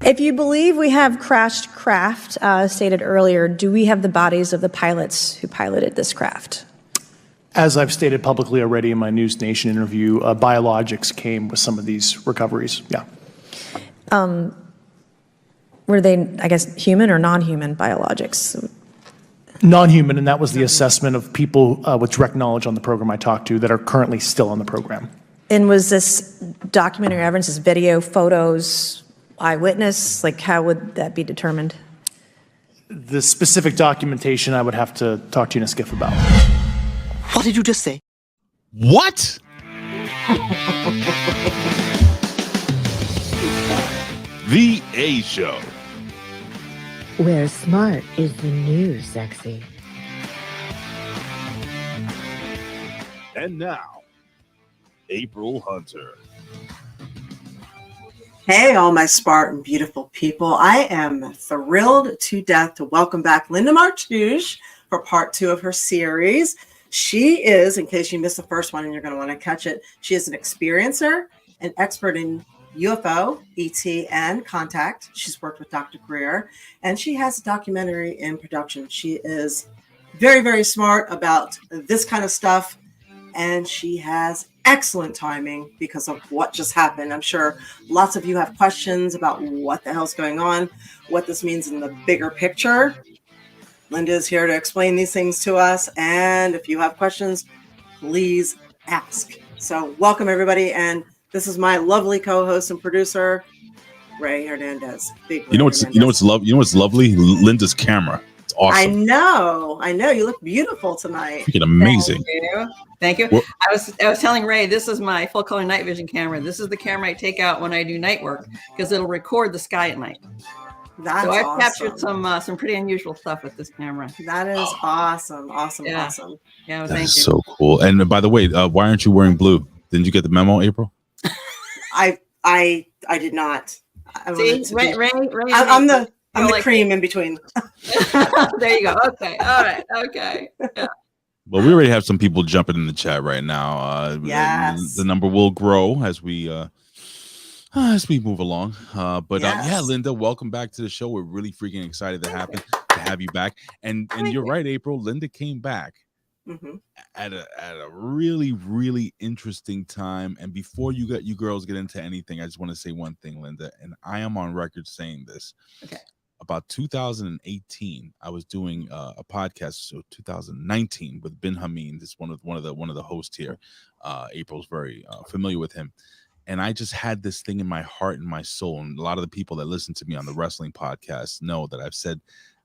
If you believe we have crashed craft, stated earlier, do we have the bodies of the pilots who piloted this craft? As I've stated publicly already in my News Nation interview, biologics came with some of these recoveries. Yeah. Were they, I guess, human or non-human biologics? Non-human, and that was the assessment of people with direct knowledge on the program I talked to that are currently still on the program. And was this documentary evidence, this video, photos, eyewitness? Like, how would that be determined? The specific documentation I would have to talk to you in a skiff about. What did you just say? What? The A Show. Where smart is the new sexy. And now, April Hunter. Hey, all my smart and beautiful people. I am thrilled to death to welcome back Linda Martuch for part 2 of her series. She is, in case you missed the first one and you're going to want to catch it, she is an experiencer, an expert in UFO, ET, and contact. She's worked with Dr. Greer, and she has a documentary in production. She is very, very smart about this kind of stuff, and she has excellent timing because of what just happened. I'm sure lots of you have questions about what the hell's going on, what this means in the bigger picture. Linda is here to explain these things to us, and if you have questions, please ask. So welcome, everybody, and this is my lovely co-host and producer, Ray Hernandez. You know what's lovely? Linda's camera. It's awesome. I know. You look beautiful tonight. Freaking amazing. Thank you. Well, I was telling Ray, this is my full color night vision camera. This is the camera I take out when I do night work because it'll record the sky at night. That's so I've awesome. captured some pretty unusual stuff with this camera. That is awesome. Yeah. Awesome. Yeah, well, That thank is you. so cool. And by the way, why aren't you wearing blue? Didn't you get the memo, April? I did not. See, Ray, I'm the cream in between. There you go. Okay. All right. Okay. Yeah. Well, we already have some people jumping in the chat right now. Yes. The number will grow as we move along. Yeah, Linda, welcome back to the show. We're really freaking excited to have you back. And you're right, April. Linda came back at a really, really interesting time. And before you girls get into anything, I just want to say one thing, Linda, and I am on record saying this. Okay. About 2018, I was doing a podcast. So 2019 with Ben Hameen, this one of the hosts here. April's very familiar with him, and I just had this thing in my heart and my soul. And a lot of the people that listen to me on the wrestling podcast know that I've said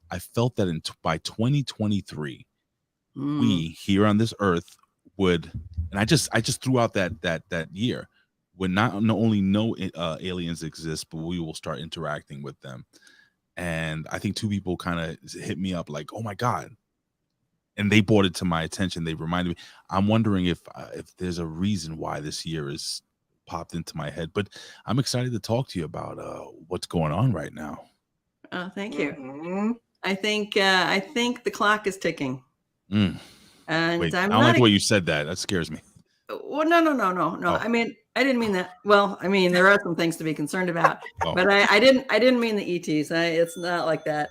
I felt that by 2023, we here on this earth would, and I just threw out that year would not only know aliens exist, but we will start interacting with them. And I think 2 people kind of hit me up like, oh my God. And they brought it to my attention. They reminded me. I'm wondering if there's a reason why this year is popped into my head, but I'm excited to talk to you about what's going on right now. Oh, thank you. I think the clock is ticking. And Wait, I don't like the way you said that. That scares me. Well, no. Oh. I mean, I didn't mean that. Well, I mean, there are some things to be concerned about, but I didn't mean the ETs. It's not like that.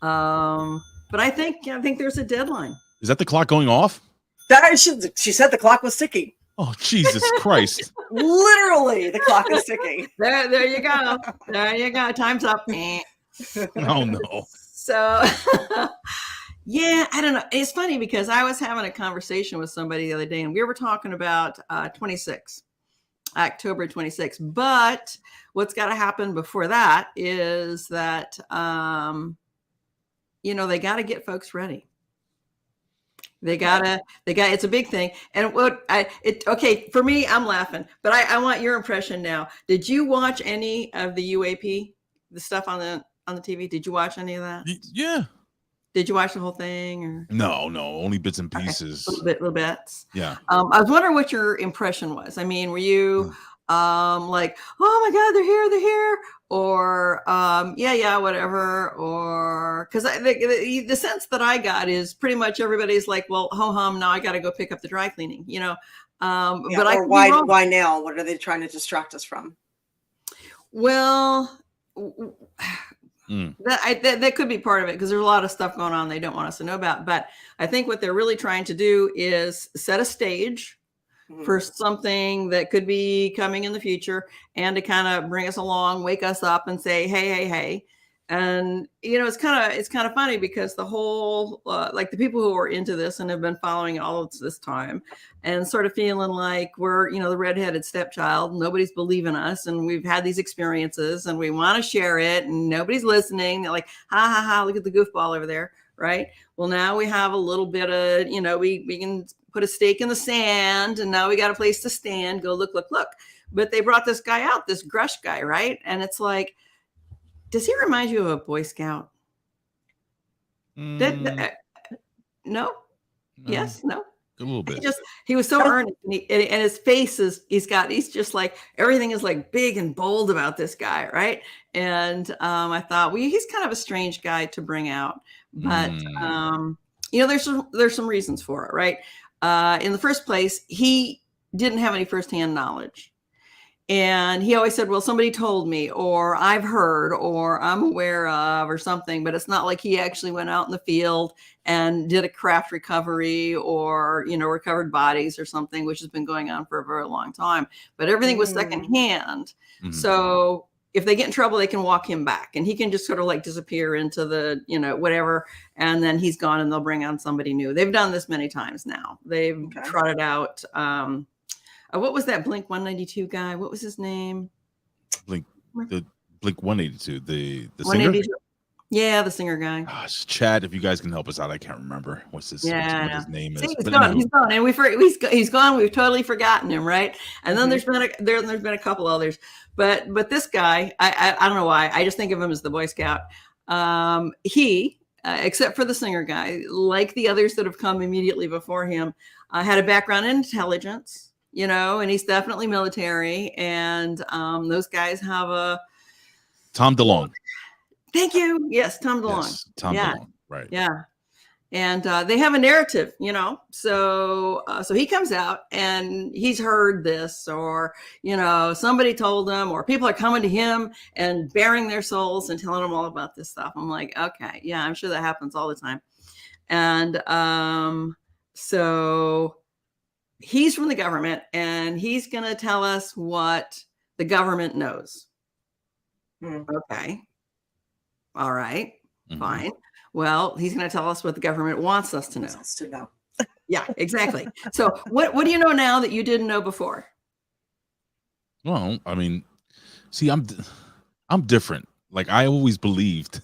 But I think there's a deadline. Is that the clock going off? She said the clock was ticking. Oh, Jesus Christ. Literally, the clock is ticking. There you go. There you go. Time's up. Oh, no. So, yeah, I don't know. It's funny because I was having a conversation with somebody the other day, and we were talking about October 26. But what's got to happen before that is that, they got to get folks ready. It's a big thing. And for me, I'm laughing, but I want your impression now. Did you watch any of the UAP, the stuff on the TV? Did you watch any of that? Yeah. Did you watch the whole thing? Or? No, only bits and pieces. Okay. Little bits. Yeah. I was wondering what your impression was. I mean, were you like, oh my God, they're here, or yeah, whatever, or because the sense that I got is pretty much everybody's like, well, ho hum, now I got to go pick up the dry cleaning, But why now? What are they trying to distract us from? Well, That could be part of it because there's a lot of stuff going on they don't want us to know about. But I think what they're really trying to do is set a stage for something that could be coming in the future, and to kind of bring us along, wake us up, and say, hey. And it's kind of funny because the whole like the people who are into this and have been following all of this time and sort of feeling like we're the redheaded stepchild, nobody's believing us, and we've had these experiences and we want to share it and nobody's listening. They're like, ha, look at the goofball over there, right? Well, now we have a little bit of we can put a stake in the sand, and now we got a place to stand, go look. But they brought this guy out, this Grush guy, right? And it's like, does he remind you of a Boy Scout? No? Yes? No? A little bit. He was so earnest, and his face he's just like, everything is like big and bold about this guy, right? And I thought, well, he's kind of a strange guy to bring out, but there's some reasons for it, right? In the first place, he didn't have any firsthand knowledge. And he always said, well, somebody told me, or I've heard, or I'm aware of, or something. But it's not like he actually went out in the field and did a craft recovery or, recovered bodies or something, which has been going on for a very long time. But everything was secondhand. So if they get in trouble, they can walk him back, and he can just sort of like disappear into the, whatever. And then he's gone, and they'll bring on somebody new. They've done this many times now. They've trotted out, what was that Blink 192 guy? What was his name? Blink 182, the 182. singer? Yeah, the singer guy. Gosh, Chad, if you guys can help us out, I can't remember what his name is. He's gone, and he's gone. We've totally forgotten him, right? And then there's been a couple others, but this guy, I don't know why, I just think of him as the Boy Scout. He, except for the singer guy, like the others that have come immediately before him, had a background in intelligence. And he's definitely military, and those guys have a Tom DeLonge. Thank you. Yes, Tom DeLonge. Yes, Tom DeLonge. Right. Yeah, and they have a narrative, So he comes out and he's heard this, or somebody told him, or people are coming to him and bearing their souls and telling him all about this stuff. I'm like, okay, yeah, I'm sure that happens all the time, and so. He's from the government, and he's going to tell us what the government knows. Okay. All right. Fine. Well, he's going to tell us what the government wants us to know. Yeah, exactly. So what do you know now that you didn't know before? Well, I mean, see, I'm different. Like, I always believed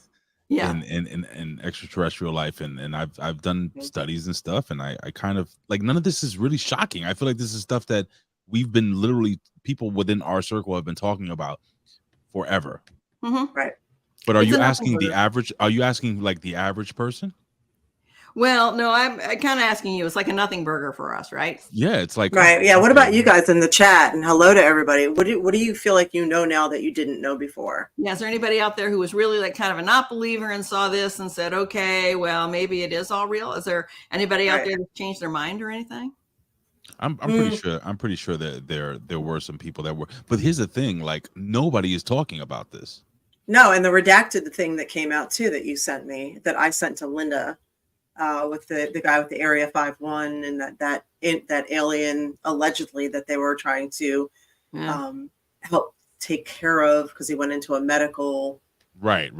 in extraterrestrial life, and I've done studies and stuff, and I kind of like, none of this is really shocking. I feel like this is stuff that we've been literally, people within our circle have been talking about forever. Right. But are you asking the average? Are you asking like the average person? Well, no, I'm kind of asking you. It's like a nothing burger for us, right? Yeah, it's like, right. Yeah. What about you guys in the chat? And hello to everybody. What do you feel like now that you didn't know before? Yeah. Is there anybody out there who was really like kind of a not believer and saw this and said, okay, well, maybe it is all real? Is there anybody out there that changed their mind or anything? I'm pretty sure. I'm pretty sure that there were some people that were. But here's the thing: like, nobody is talking about this. No, and the redacted thing that came out too that you sent me, that I sent to Linda. With the guy with the Area 51 and that alien allegedly that they were trying to help take care of because he went into a medical right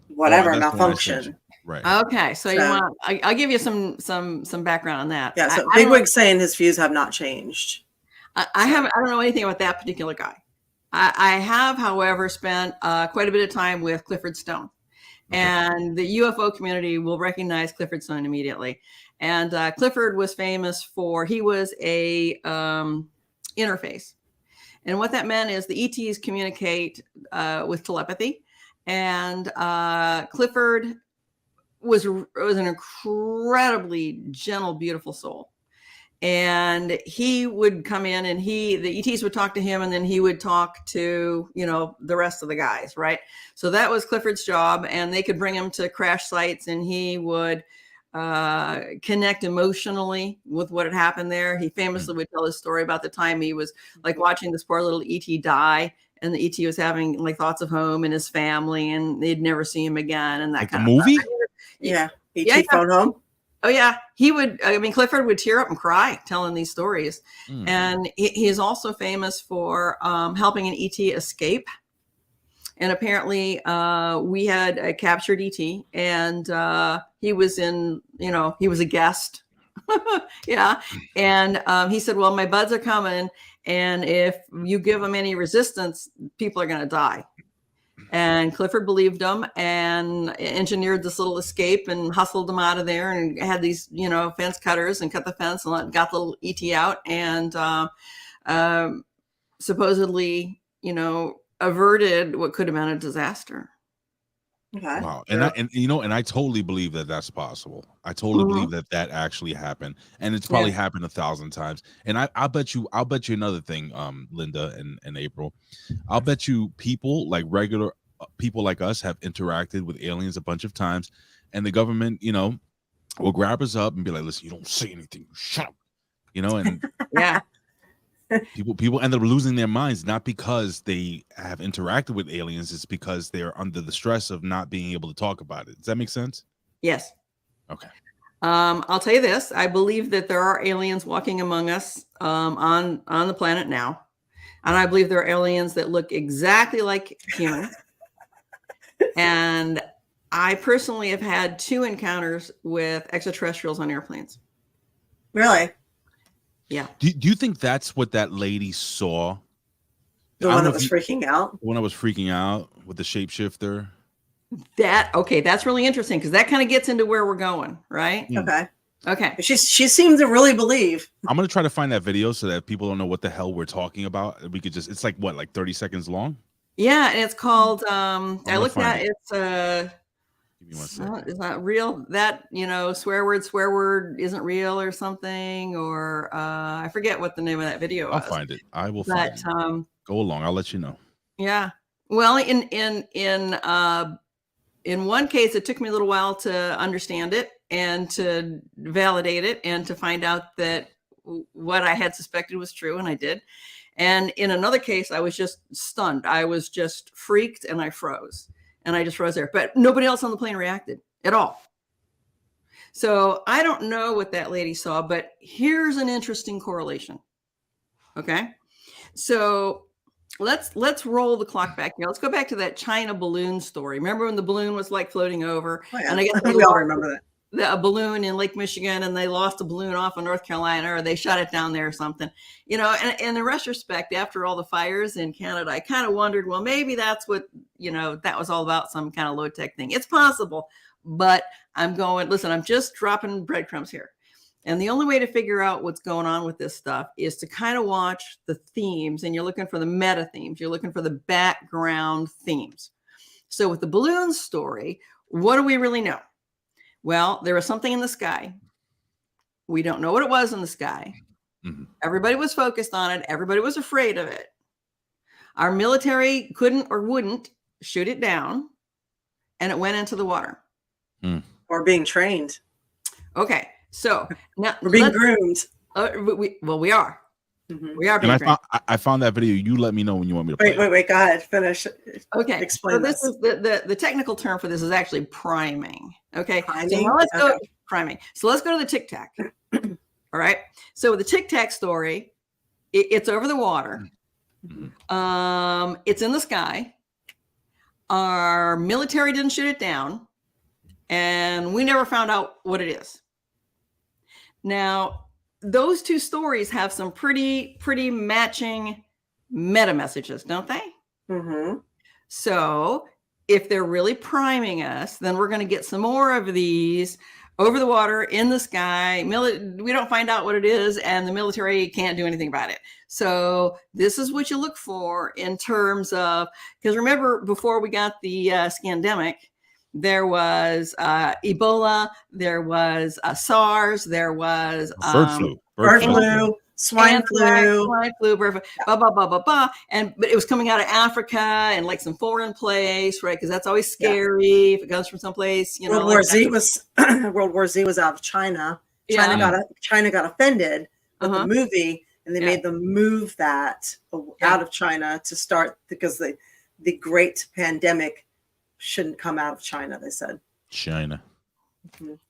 whatever malfunction. Right. Okay, so you want? I'll give you some background on that. Yeah. So Bigwig's saying his views have not changed. I don't know anything about that particular guy. I have, however, spent quite a bit of time with Clifford Stone. And the UFO community will recognize Clifford Stone immediately. And Clifford was famous for, he was a interface. And what that meant is the ETs communicate with telepathy. And Clifford was an incredibly gentle, beautiful soul. And he would come in and the ETs would talk to him, and then he would talk to, the rest of the guys, right? So that was Clifford's job, and they could bring him to crash sites, and he would connect emotionally with what had happened there. He famously would tell his story about the time he was like watching this poor little ET die, and the ET was having like thoughts of home and his family, and they'd never see him again, and that Like kind the of movie? stuff. Yeah. ET Yeah, yeah. phone home. Oh yeah, he would. I mean, Clifford would tear up and cry telling these stories, and he is also famous for helping an ET escape. And apparently, we had a captured ET, and he was in. He was a guest. Yeah, and he said, "Well, my buds are coming, and if you give them any resistance, people are going to die." And Clifford believed him and engineered this little escape and hustled them out of there, and had these, fence cutters, and cut the fence and got the little ET out, and supposedly, averted what could have been a disaster. Okay. Wow. And I totally believe that that's possible. I totally believe that that actually happened, and it's probably happened 1,000 times. And I'll bet you another thing, Linda and April. I'll bet you people like regular people like us have interacted with aliens a bunch of times, and the government, will grab us up and be like, "Listen, you don't say anything, shut up," and Yeah. people end up losing their minds, not because they have interacted with aliens, it's because they're under the stress of not being able to talk about it. Does that make sense? Yes. Okay. I'll tell you this. I believe that there are aliens walking among us on the planet now. And I believe there are aliens that look exactly like humans. And I personally have had 2 encounters with extraterrestrials on airplanes. Really? Yeah. Do you think that's what that lady saw? The one that was freaking out? When I was freaking out with the shapeshifter? That's really interesting, because that kind of gets into where we're going, right? Okay. She seemed to really believe. I'm going to try to find that video so that people don't know what the hell we're talking about. We could just, it's like 30 seconds long? Yeah, and it's called I looked at it. it's Give me one second. it's not real, that swear word isn't real or something, or I forget what the name of that video was. I'll find it. I will find it. Go along. I'll let you know. Yeah. Well, in one case, it took me a little while to understand it and to validate it and to find out that what I had suspected was true, and I did. And in another case, I was just stunned. I was just freaked, and I froze. And I just froze there. But nobody else on the plane reacted at all. So I don't know what that lady saw, but here's an interesting correlation. Okay. So let's roll the clock back here. Let's go back to that China balloon story. Remember when the balloon was like floating over? Oh, yeah. And I guess we all remember that. A balloon in Lake Michigan, and they lost a balloon off of North Carolina, or they shot it down there or something, and in retrospect, after all the fires in Canada, I kind of wondered, well, maybe that's what, that was all about, some kind of low tech thing. It's possible, but I'm just dropping breadcrumbs here. And the only way to figure out what's going on with this stuff is to kind of watch the themes, and you're looking for the meta themes. You're looking for the background themes. So with the balloon story, what do we really know? Well, there was something in the sky. We don't know what it was in the sky. Mm-hmm. Everybody was focused on it. Everybody was afraid of it. Our military couldn't or wouldn't shoot it down, and it went into the water. Or being trained. Okay, so now we're being groomed. We are. Mm-hmm. We are being groomed. I found that video. You let me know when you want me to play. Wait. Go ahead. Finish. Okay. Explain. So this is the technical term for this is actually priming. Okay. Priming? So now let's go priming. So let's go to the Tic Tac. All right. So with the Tic Tac story, it's over the water. Mm-hmm. It's in the sky. Our military didn't shoot it down, and we never found out what it is. Now, those 2 stories have some pretty matching meta messages, don't they? Mm-hmm. So if they're really priming us, then we're going to get some more of these over the water, in the sky. We don't find out what it is, and the military can't do anything about it. So this is what you look for in terms of, because remember, before we got the scandemic, there was Ebola, there was SARS, there was bird flu, swine flu, but it was coming out of Africa and like some foreign place, right? Because that's always scary if it comes from someplace. World War Z was out of China. China got offended with the movie and they made them move that out of China to start, because the great pandemic shouldn't come out of China, they said. China.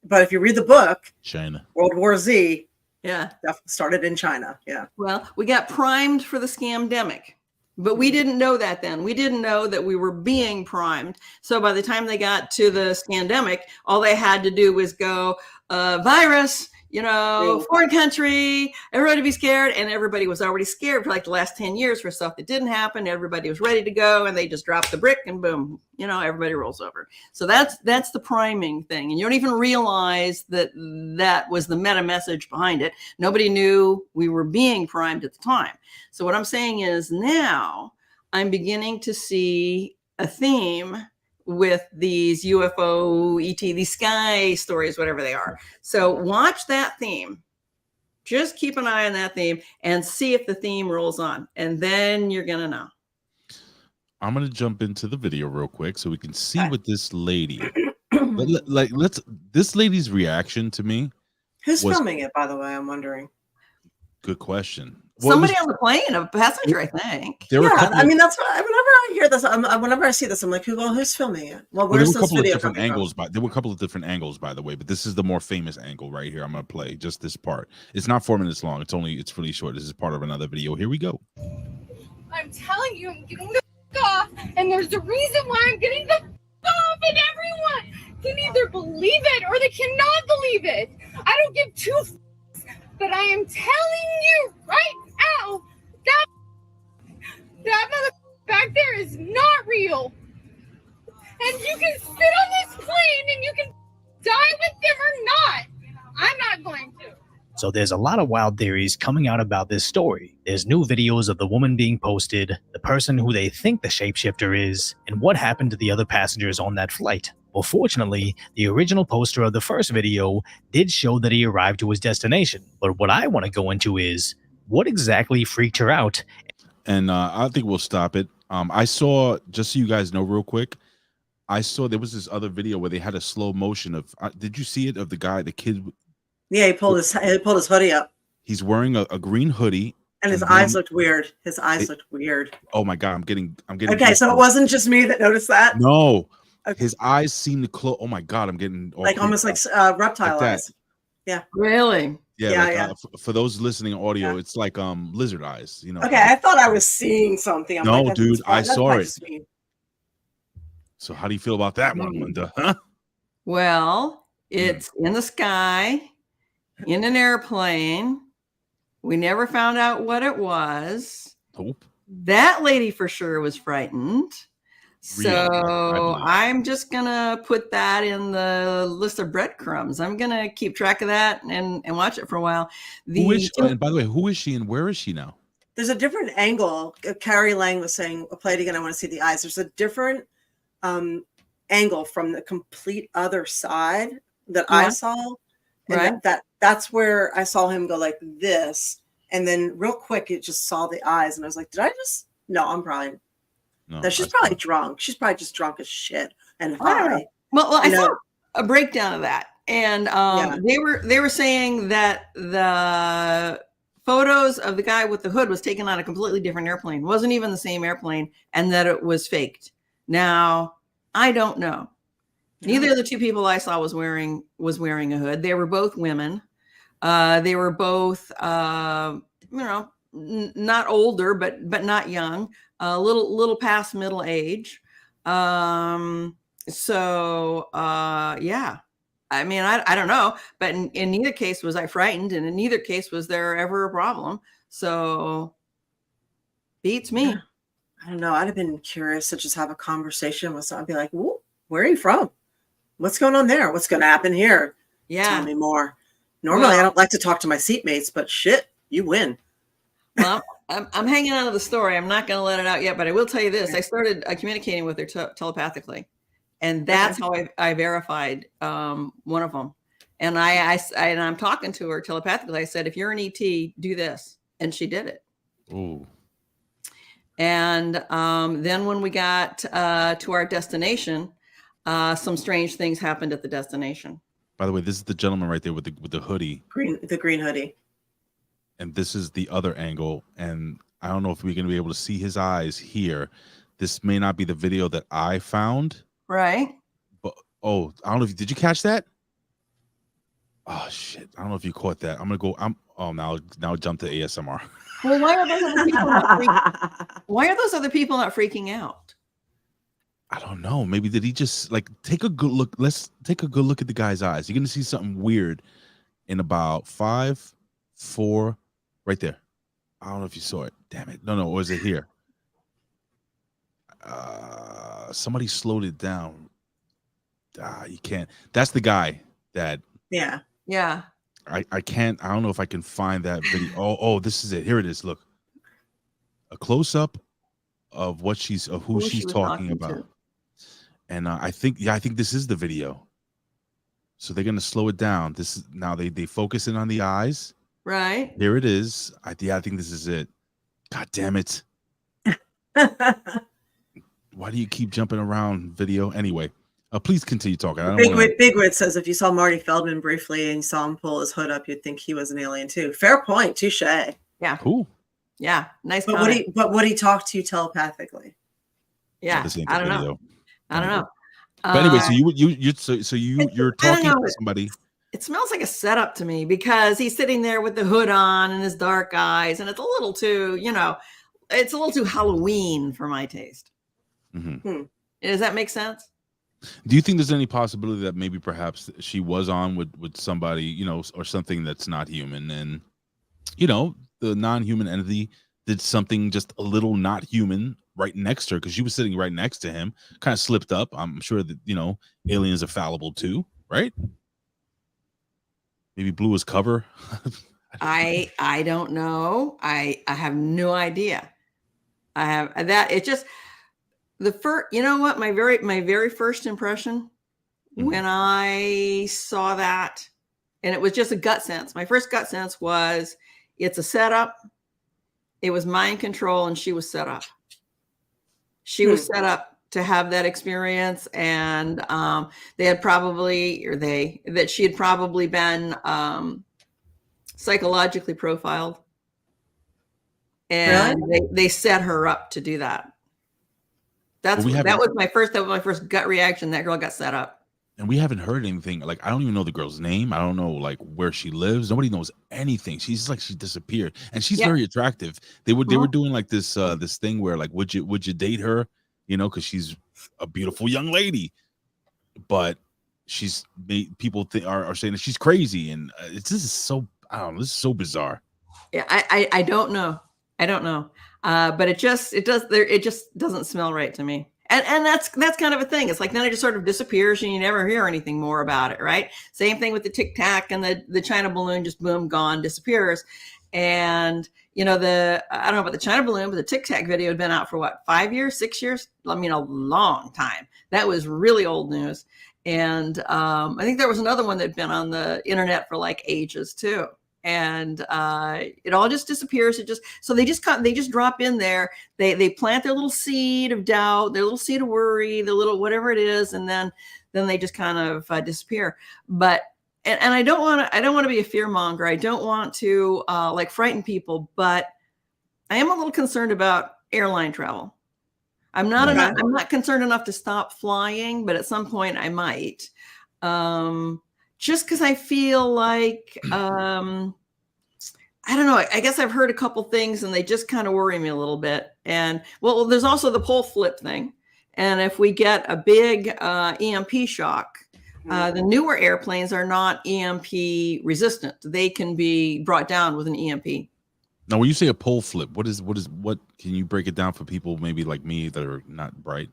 But if you read the book, China. World War Z, Yeah. started in China. Yeah. Well, we got primed for the scamdemic, but we didn't know that then. We didn't know that we were being primed. So by the time they got to the scamdemic, all they had to do was go, virus, foreign country, everybody be scared. And everybody was already scared for like the last 10 years for stuff that didn't happen. Everybody was ready to go, and they just dropped the brick and boom, everybody rolls over. So that's the priming thing. And you don't even realize that was the meta message behind it. Nobody knew we were being primed at the time. So what I'm saying is now I'm beginning to see a theme with these UFO, ET, these sky stories, whatever they are. So watch that theme. Just keep an eye on that theme and see if the theme rolls on. And then you're going to know. I'm going to jump into the video real quick so we can see what this lady, this lady's reaction to me. Who's filming it, by the way? I'm wondering. Good question. Somebody on the plane, a passenger, I think. That's what. Whenever I hear this, whenever I see this, I'm like, who's filming it? Well, where's this video coming from? There were a couple of different angles, by the way, but this is the more famous angle right here. I'm going to play just this part. It's not 4 minutes long. It's really short. This is part of another video. Here we go. I'm telling you, I'm getting the off, and there's a reason why I'm getting the off, and everyone can either believe it or they cannot believe it. I don't give two but I am telling you right now that mother back there is not real. And you can sit on this plane and you can die with them or not. I'm not going to. So there's a lot of wild theories coming out about this story. There's new videos of the woman being posted, the person who they think the shapeshifter is, and what happened to the other passengers on that flight. Well, fortunately, the original poster of the first video did show that he arrived to his destination. But what I want to go into is what exactly freaked her out. And I think we'll stop it. I saw, just so you guys know real quick, I saw there was this other video where they had a slow motion of, did you see it, of the kid? Yeah, he pulled his hoodie up. He's wearing a green hoodie. And his eyes looked weird. His eyes looked weird. Oh my God, I'm getting. Okay, so it wasn't just me that noticed that? No. Okay. His eyes seem to close. Oh my God, I'm getting almost like reptile eyes. Yeah. Really? Yeah. For those listening audio, it's like lizard eyes. Okay, I thought I was seeing something. I'm no, like, dude, I saw it. Me. So how do you feel about that one, Linda? Huh? Well, it's in the sky, in an airplane. We never found out what it was. Nope. That lady for sure was frightened. So I'm just going to put that in the list of breadcrumbs. I'm going to keep track of that and watch it for a while. And by the way, who is she and where is she now? There's a different angle. Carrie Lang was saying, play it again, I want to see the eyes. There's a different angle from the complete other side that I saw. And that's where I saw him go like this. And then real quick, it just saw the eyes. And I was like, no, I'm probably... No, she's probably drunk. She's probably just drunk as shit and high. Well, I saw a breakdown of that, and they were saying that the photos of the guy with the hood was taken on a completely different airplane. It wasn't even the same airplane, and that it was faked. Now, I don't know. Neither of the two people I saw was wearing a hood. They were both women. They were both, not older, but not young. A little past middle age. Yeah. I mean, I don't know, but in neither case was I frightened, and in neither case was there ever a problem. So beats me. I don't know. I'd have been curious to just have a conversation with someone. I'd be like, where are you from? What's going on there? What's going to happen here? Yeah. Tell me more. Normally, I don't like to talk to my seatmates, but shit, you win. Well, I'm hanging on to the story. I'm not going to let it out yet, but I will tell you this. I started communicating with her telepathically, and that's how I verified one of them. And I'm talking to her telepathically. I said, if you're an ET, do this. And she did it. Ooh. And then when we got to our destination, some strange things happened at the destination. By the way, this is the gentleman right there with the hoodie. The green hoodie. and this is the other angle, and I don't know if we're going to be able to see his eyes here. This may not be the video that I found. Right. But I don't know if did you catch that? Oh shit! I don't know if you caught that. I'm gonna go. Now jump to ASMR. Well, why are those other people why are those other people not freaking out? I don't know. Maybe did he just like take a good look? Let's take a good look at the guy's eyes. You're gonna see something weird in about 5, 4, right there. I don't know if you saw it. Damn it! No, or is it here? Somebody slowed it down. You can't. That's the guy that. Yeah. Yeah. I can't. I don't know if I can find that video. Oh, this is it. Here it is. Look, a close up of who she's talking about. To. And I think this is the video. So they're gonna slow it down. This is now they focus in on the eyes. Right. Here it is. I think this is it. God damn it! Why do you keep jumping around, video? Anyway, please continue talking. Bigwit says if you saw Marty Feldman briefly and you saw him pull his hood up, you'd think he was an alien too. Fair point. Touche. Yeah. Cool. Yeah. Nice. But would he talk to you telepathically? Yeah. I don't know. I don't know. But anyway, so you're talking to somebody. It smells like a setup to me because he's sitting there with the hood on and his dark eyes, and it's a little too, it's a little too Halloween for my taste. Mm-hmm. Does that make sense? Do you think there's any possibility that maybe perhaps she was on with somebody, or something that's not human, and the non-human entity did something just a little not human right next to her because she was sitting right next to him, kind of slipped up. I'm sure that aliens are fallible too, right? Maybe blew his cover. I don't know. I have no idea. I have that. It just the first. You know what? My very first impression when I saw that, and it was just a gut sense. My first gut sense was it's a setup. It was mind control, and she was set up. She was set up to have that experience, and she had probably been psychologically profiled, and they set her up to do that. That was my first gut reaction. That girl got set up. And we haven't heard anything. Like, I don't even know the girl's name. I don't know like where she lives. Nobody knows anything. She's like, she disappeared, and she's very attractive. They were doing like this thing where like, would you date her? Because she's a beautiful young lady, but she's people are saying that she's crazy, and this is so so bizarre. Yeah, I don't know. But it just doesn't smell right to me. And that's kind of a thing. It's like then it just sort of disappears and you never hear anything more about it, right? Same thing with the Tic Tac and the China balloon, just boom, gone, disappears. And I don't know about the China balloon, but the Tic Tac video had been out for what, 5 years, 6 years? I mean, a long time. That was really old news. And I think there was another one that had been on the internet for like ages too. And it all just disappears. So they just drop in there. They plant their little seed of doubt, their little seed of worry, the little whatever it is, and then they just kind of disappear. But and I don't want to be a fear monger. I don't want to like frighten people, but I am a little concerned about airline travel. I'm not concerned enough to stop flying, but at some point I might. Just because I feel like, I don't know, I guess I've heard a couple things and they just kind of worry me a little bit. And well, there's also the pole flip thing. And if we get a big EMP shock, the newer airplanes are not EMP resistant. They can be brought down with an EMP. Now, when you say a pole flip, what can you break it down for people maybe like me that are not bright?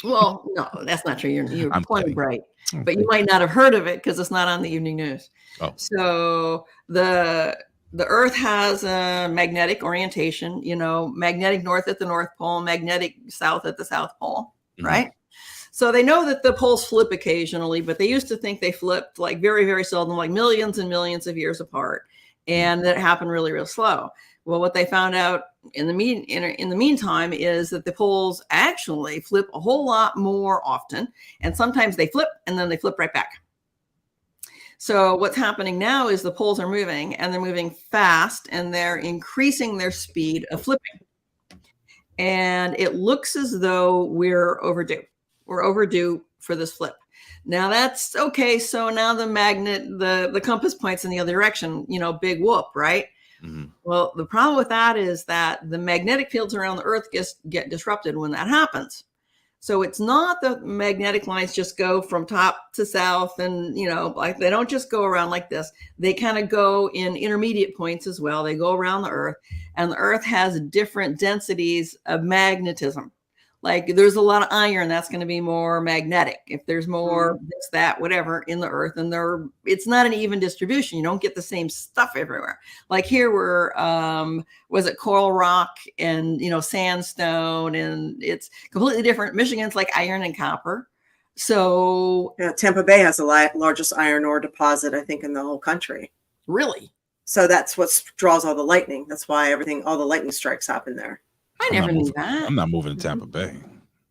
Well, no, that's not true. You're plenty bright, okay. But you might not have heard of it because it's not on the evening news. Oh. So the Earth has a magnetic orientation, magnetic north at the North Pole, magnetic south at the South Pole, right? So they know that the poles flip occasionally, but they used to think they flipped like very, very seldom, like millions and millions of years apart, and that happened really, real slow. Well, what they found out in the meantime is that the poles actually flip a whole lot more often, and sometimes they flip and then they flip right back. So what's happening now is the poles are moving, and they're moving fast, and they're increasing their speed of flipping. And it looks as though we're overdue. We're overdue for this flip. Now that's okay. So now the magnet, the compass points in the other direction, big whoop, right? Mhm. Well, the problem with that is that the magnetic fields around the Earth get disrupted when that happens. So it's not the magnetic lines just go from top to south and, like they don't just go around like this. They kind of go in intermediate points as well. They go around the Earth, and the Earth has different densities of magnetism. Like there's a lot of iron, that's going to be more magnetic. If there's more this, that, whatever in the Earth, and it's not an even distribution. You don't get the same stuff everywhere. Like here we're, was it coral rock and, sandstone, and it's completely different. Michigan's like iron and copper. So Yeah, Tampa Bay has the largest iron ore deposit, I think, in the whole country. really, So that's what draws all the lightning. That's why all the lightning strikes happen there. I never knew that. I'm not moving to Tampa Bay.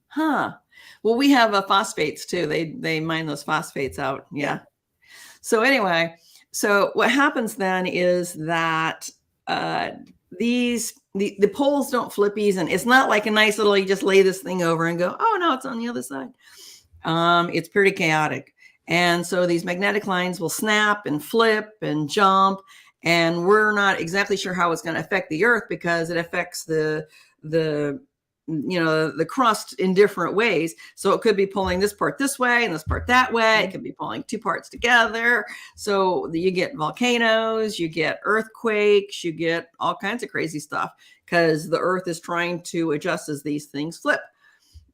Huh. Well, we have phosphates too. They mine those phosphates out. Yeah. So anyway, so what happens then is that the poles don't flip easy. It's not like a nice little, you just lay this thing over and go, oh no, it's on the other side. It's pretty chaotic. And so these magnetic lines will snap and flip and jump. And we're not exactly sure how it's going to affect the Earth, because it affects the crust in different ways. So it could be pulling this part this way and this part that way. It could be pulling two parts together. So you get volcanoes, you get earthquakes, you get all kinds of crazy stuff, because the Earth is trying to adjust as these things flip.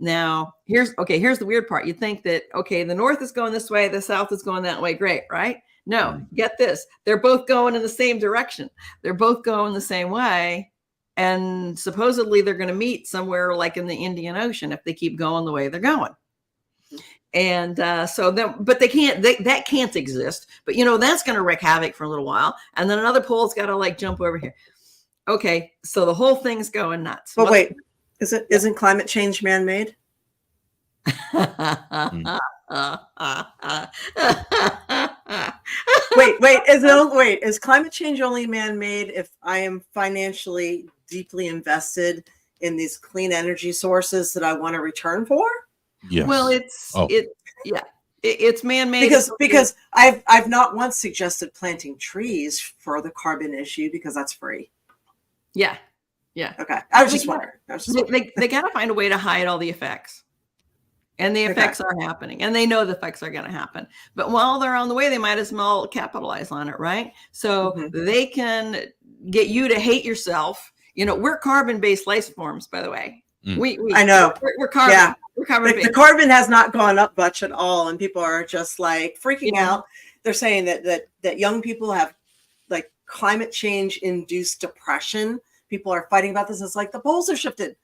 Now, here's the weird part. You think that, okay, the North is going this way, the South is going that way. Great, right? No, get this. They're both going in the same direction. They're both going the same way. And supposedly they're going to meet somewhere like in the Indian Ocean if they keep going the way they're going. And but that can't exist. But, that's going to wreak havoc for a little while. And then another pole's got to like jump over here. Okay, so the whole thing's going nuts. But wait, isn't climate change man-made? Is climate change only man-made if I am financially deeply invested in these clean energy sources that I want to return for? Yes. Well, it's man-made because I've not once suggested planting trees for the carbon issue, because that's free. Yeah. Okay. I was just wondering. They got to find a way to hide all the effects. And the effects are happening, and they know the effects are going to happen. But while they're on the way, they might as well capitalize on it, right? So they can get you to hate yourself. We're carbon-based life forms, by the way. I know. We're carbon. Yeah. We're carbon-based. The carbon has not gone up much at all, and people are just like freaking out. They're saying that young people have like climate change-induced depression. People are fighting about this. It's like the poles are shifted.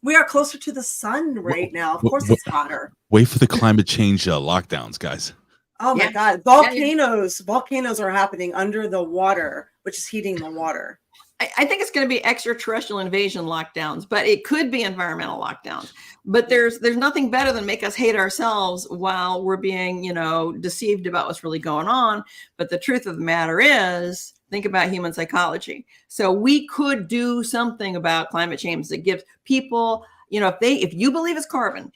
We are closer to the sun right now. Of course, it's hotter. Wait for the climate change lockdowns, guys. Oh my God. Volcanoes are happening under the water, which is heating the water. I think it's going to be extraterrestrial invasion lockdowns, but it could be environmental lockdowns. But there's nothing better than make us hate ourselves while we're being, deceived about what's really going on. But the truth of the matter is, think about human psychology. So we could do something about climate change that gives people, if you believe it's carbon,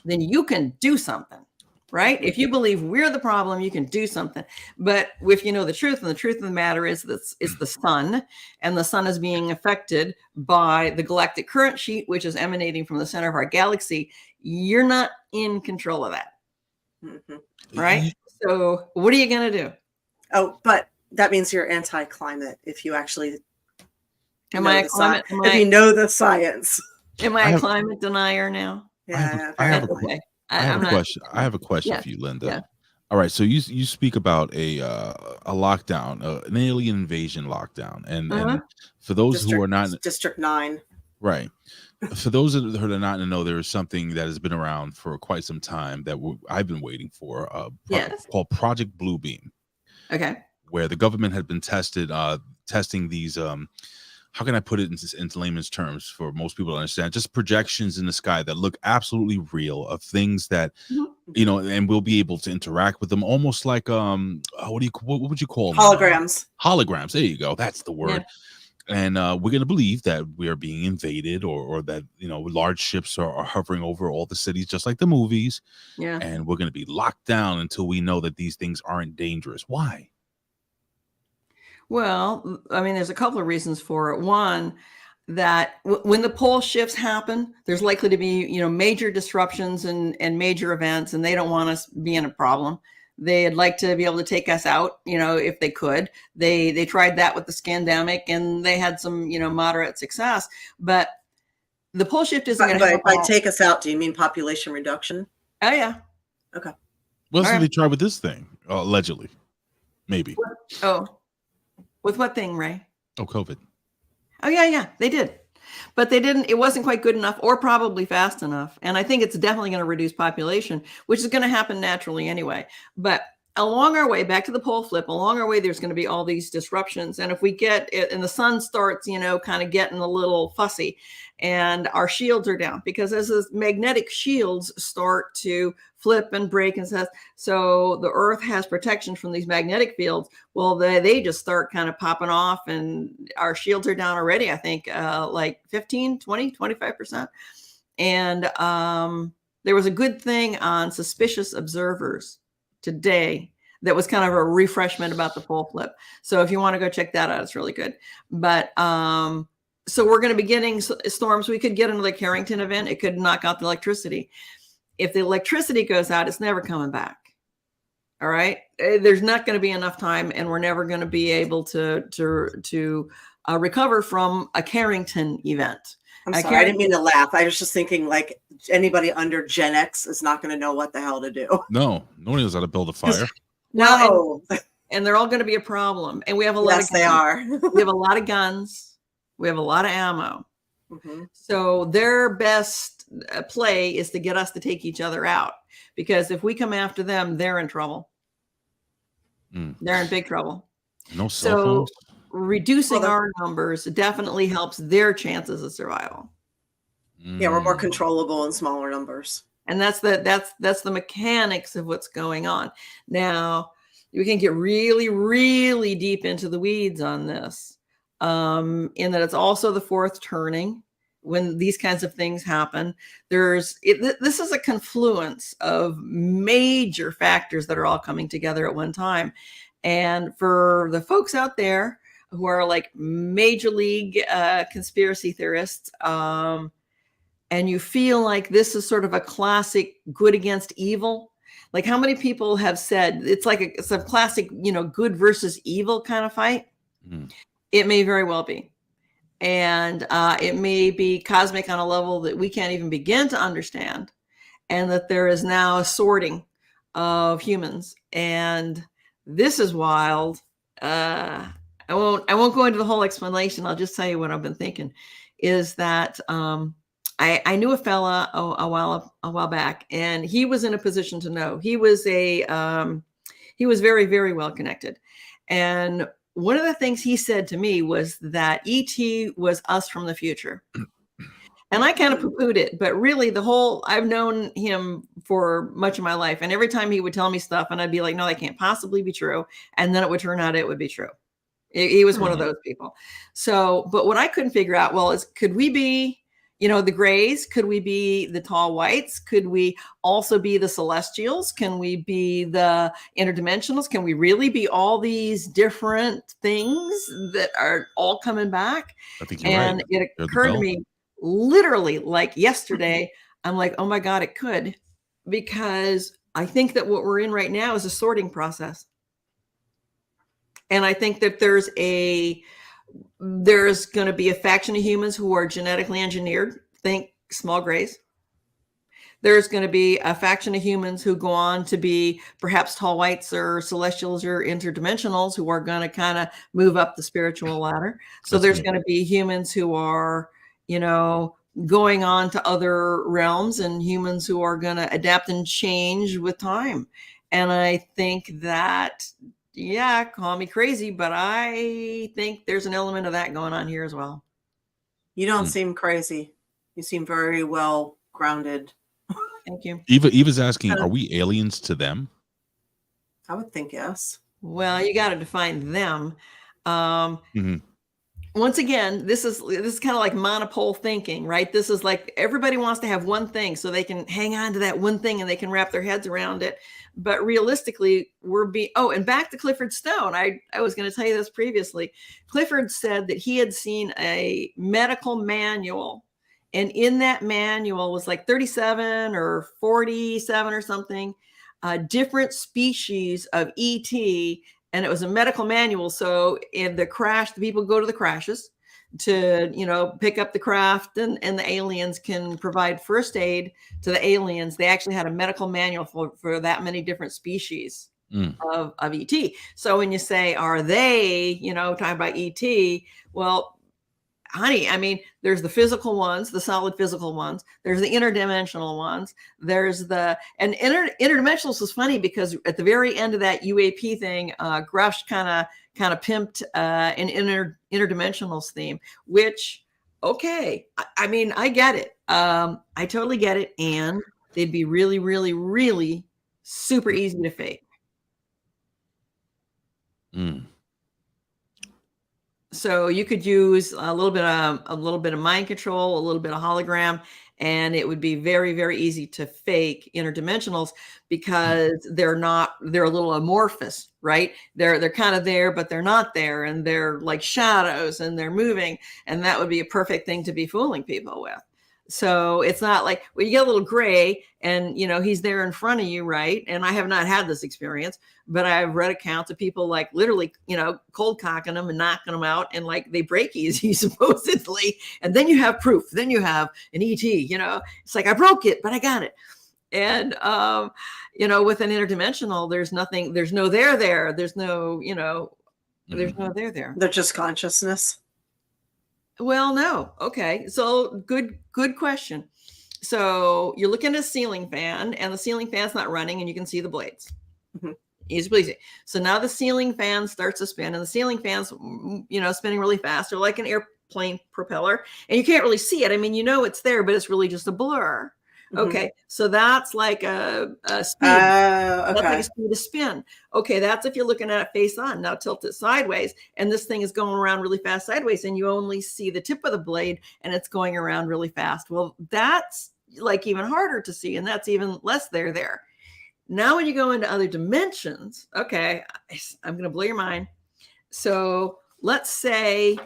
then you can do something, right? If you believe we're the problem, you can do something. But if you know the truth, and the truth of the matter is that it's the sun, and the sun is being affected by the galactic current sheet, which is emanating from the center of our galaxy, you're not in control of that, right? So what are you going to do? Oh, but that means you're anti-climate if you actually if you know the science. Am I a climate denier now? Yeah. I have a question for you, Linda. Yeah. All right, so you speak about a lockdown, an alien invasion lockdown, and for those who are not District 9, right? For those who are not to know, there is something that has been around for quite some time that I've been waiting for, called Project Bluebeam. Okay. Where the government had been testing these how can I put it into layman's terms for most people to understand? Just projections in the sky that look absolutely real of things that, you know, and we'll be able to interact with them almost like, what would you call them? Holograms. Holograms. There you go. That's the word. Yeah. And we're going to believe that we are being invaded, or that, you know, large ships are hovering over all the cities, just like the movies. Yeah. And we're going to be locked down until we know that these things aren't dangerous. Why? Well, I mean, there's a couple of reasons for it. One, that when the pole shifts happen, there's likely to be, you know, major disruptions and major events, and they don't want us being a problem. They'd like to be able to take us out, you know, if they could. They tried that with the scandemic, and they had some, you know, moderate success. But the pole shift isn't going to help. By take us out, do you mean population reduction? Oh yeah. Okay. What else All did right. they try with this thing? Allegedly, maybe. Oh, with what thing, Ray? Oh, COVID. Oh yeah, they did. But they didn't, it wasn't quite good enough, or probably fast enough. And I think it's definitely going to reduce population, which is going to happen naturally anyway. But along our way, back to the pole flip, along our way, there's going to be all these disruptions. And if we get it, and the sun starts, you know, kind of getting a little fussy, and our shields are down, because as the magnetic shields start to flip and break and stuff, so the earth has protection from these magnetic fields. Well, they just start kind of popping off, and our shields are down already, I think, like 15, 20, 25%. And there was a good thing on Suspicious Observers today that was kind of a refreshment about the pole flip. So if you want to go check that out, it's really good. But so we're going to be getting storms. We could get another Carrington event. It could knock out the electricity. If the electricity goes out, it's never coming back. All right. There's not going to be enough time, and we're never going to be able to recover from a Carrington event. I'm sorry, I didn't mean to laugh. I was just thinking, like, anybody under Gen X is not going to know what the hell to do. No, nobody knows how to build a fire. No. And they're all going to be a problem. And we have a lot of guns. They are. We have a lot of guns. We have a lot of ammo. Mm-hmm. So their best play is to get us to take each other out, because if we come after them, they're in trouble. They're in big trouble. No cell phones. Reducing our numbers definitely helps their chances of survival. Yeah, we're more controllable in smaller numbers. And that's the mechanics of what's going on. Now, we can get really, really deep into the weeds on this, in that it's also the fourth turning when these kinds of things happen. This is a confluence of major factors that are all coming together at one time. And for the folks out there who are like major league conspiracy theorists, and you feel like this is sort of a classic good against evil, like how many people have said it's like it's a classic, you know, good versus evil kind of fight? It may very well be. And it may be cosmic on a level that we can't even begin to understand, and that there is now a sorting of humans. And this is wild. I won't go into the whole explanation. I'll just tell you what I've been thinking is that I knew a fella a while back, and he was in a position to know. He was very, very well connected. And one of the things he said to me was that ET was us from the future. And I kind of poo-pooed it, but really I've known him for much of my life. And every time he would tell me stuff, and I'd be like, no, that can't possibly be true. And then it would turn out it would be true. He was one of those people. So, but what I couldn't figure out, could we be, you know, the grays? Could we be the tall whites? Could we also be the celestials? Can we be the interdimensionals? Can we really be all these different things that are all coming back? I think you're and right. it occurred to me literally like yesterday. I'm like, oh my God, it could, because I think that what we're in right now is a sorting process. And I think that there's going to be a faction of humans who are genetically engineered. Think small grays. There's going to be a faction of humans who go on to be perhaps tall whites or celestials or interdimensionals who are going to kind of move up the spiritual ladder. So there's going to be humans who are, you know, going on to other realms, and humans who are going to adapt and change with time. And I think that yeah, call me crazy, but I think there's an element of that going on here as well. You don't seem crazy. You seem very well grounded. Thank you. Eva's asking, are we aliens to them? I would think yes. Well, you got to define them. Mhm. Once again, this is kind of like monopole thinking, right? This is like everybody wants to have one thing so they can hang on to that one thing and they can wrap their heads around it. But realistically, and back to Clifford Stone. I was going to tell you this previously. Clifford said that he had seen a medical manual, and in that manual was like 37 or 47 or something different species of ET. And it was a medical manual. So in the crash, the people go to the crashes to, pick up the craft, and the aliens can provide first aid to the aliens. They actually had a medical manual for that many different species of ET. So when you say, are they, talking about ET? Well, honey, I mean, there's the physical ones, the solid physical ones. There's the interdimensional ones. There's interdimensionals was funny because at the very end of that UAP thing, Grush kind of pimped an interdimensionals theme, which, okay, I mean, I get it. I totally get it. And they'd be really, really, really super easy to fake. So you could use a little bit of mind control, a little bit of hologram, and it would be very, very easy to fake interdimensionals because they're a little amorphous, right? They're kind of there, but they're not there, and they're like shadows and they're moving, and that would be a perfect thing to be fooling people with. So it's not like, well, you get a little gray and, he's there in front of you, right? And I have not had this experience, but I've read accounts of people like literally, cold cocking them and knocking them out, and like they break easy supposedly. And then you have proof. Then you have an ET, it's like, I broke it, but I got it. And, with an interdimensional, there's nothing, there's no there. There's no, there's no there. They're just consciousness. Well, no. Okay. So good question. So you're looking at a ceiling fan, and the ceiling fan's not running, and you can see the blades. Easy pleasy. So now the ceiling fan starts to spin, and the ceiling fan's, spinning really fast, or like an airplane propeller, and you can't really see it. I mean, it's there, but it's really just a blur. Okay, so that's like a speed. That's like a speed of spin. Okay, that's if you're looking at it face on. Now tilt it sideways, and this thing is going around really fast sideways, and you only see the tip of the blade, and it's going around really fast. Well, that's like even harder to see, and that's even less there. Now, when you go into other dimensions, okay, I'm going to blow your mind. So let's say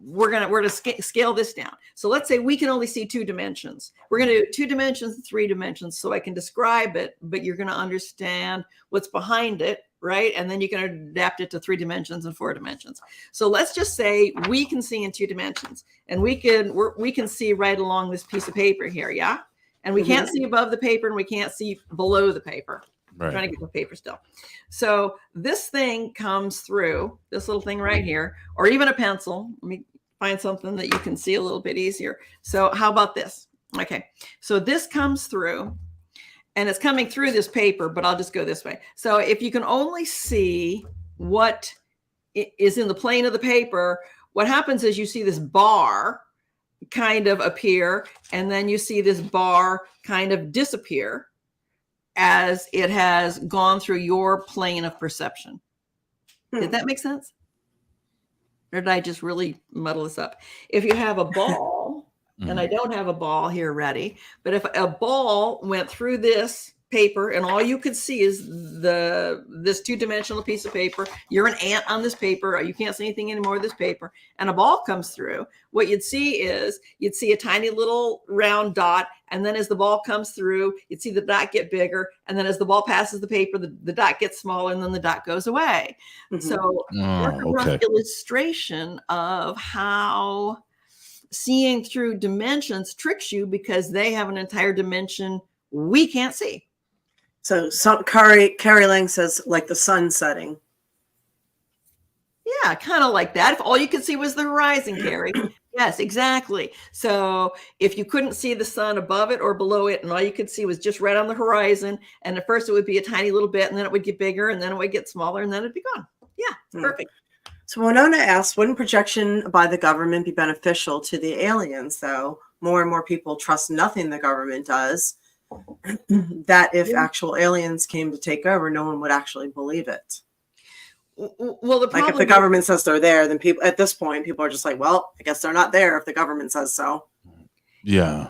we're going to scale this down. So let's say we can only see 2 dimensions. We're going to do 2 dimensions and 3 dimensions so I can describe it, but you're going to understand what's behind it, right? And then you can adapt it to 3 dimensions and 4 dimensions. So let's just say we can see in 2 dimensions, and we can see right along this piece of paper here, yeah? And we can't see above the paper, and we can't see below the paper. Right. I'm trying to get the paper still. So this thing comes through, this little thing right here, or even a pencil. Let me find something that you can see a little bit easier. So how about this? Okay, so this comes through, and it's coming through this paper, but I'll just go this way. So if you can only see what is in the plane of the paper, what happens is you see this bar kind of appear, and then you see this bar kind of disappear as it has gone through your plane of perception. Did that make sense? Or did I just really muddle this up? If you have a ball, and I don't have a ball here ready, but if a ball went through this paper and all you could see is this 2-dimensional piece of paper, you're an ant on this paper, you can't see anything anymore of this paper, and a ball comes through, what you'd see is a tiny little round dot, and then as the ball comes through, you'd see the dot get bigger, and then as the ball passes the paper, the dot gets smaller, and then the dot goes away. So that's a rough illustration of how seeing through dimensions tricks you, because they have an entire dimension we can't see. So Carrie Lang says like the sun setting. Yeah, kind of like that. If all you could see was the horizon, Carrie, Yes, exactly. So if you couldn't see the sun above it or below it, and all you could see was just right on the horizon, and at first it would be a tiny little bit, and then it would get bigger, and then it would get smaller, and then it'd be gone. Yeah, perfect. So Winona asks, wouldn't projection by the government be beneficial to the aliens, though? More and more people trust nothing the government does. That if actual aliens came to take over, no one would actually believe it. Well, the Like if the government says they're there, then people at this point, people are just like, well, I guess they're not there if the government says so. Yeah.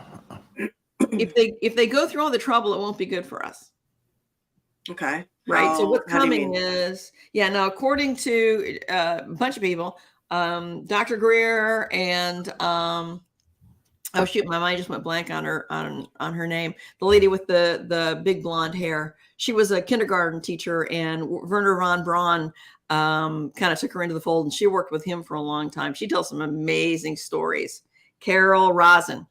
If they go through all the trouble, it won't be good for us. Okay. Right. So what's coming is, now, according to a bunch of people, Dr. Greer and oh shoot, my mind just went blank on her name. The lady with the big blonde hair. She was a kindergarten teacher, and Werner von Braun kind of took her into the fold, and she worked with him for a long time. She tells some amazing stories. Carol Rosin.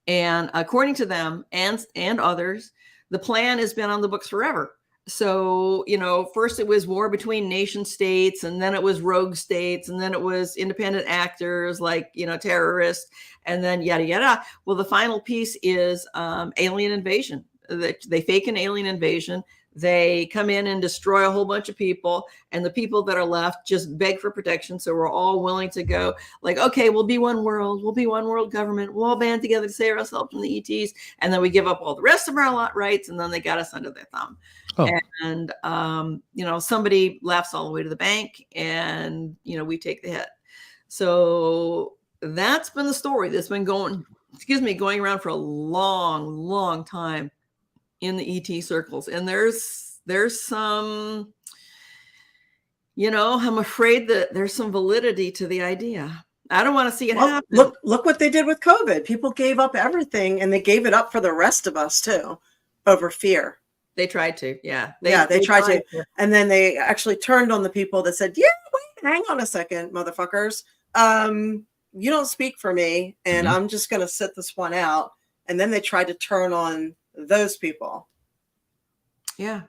And according to them and others, the plan has been on the books forever. So, first it was war between nation states, and then it was rogue states, and then it was independent actors like, terrorists, and then yada, yada. Well, the final piece is alien invasion. They fake an alien invasion. They come in and destroy a whole bunch of people, and the people that are left just beg for protection. So we're all willing to go like, okay, we'll be one world. We'll be one world government. We'll all band together to save ourselves from the ETs. And then we give up all the rest of our rights, and then they got us under their thumb. Oh. And, somebody laughs all the way to the bank, and, we take the hit. So that's been the story that's been going around for a long, long time in the ET circles. And there's some, I'm afraid that there's some validity to the idea. I don't want to see it happen. Look what they did with COVID. People gave up everything, and they gave it up for the rest of us too, over fear. They tried to, yeah. They tried to. And then they actually turned on the people that said, wait, hang on a second, motherfuckers. You don't speak for me, and I'm just going to sit this one out. And then they tried to turn on those people. Yeah.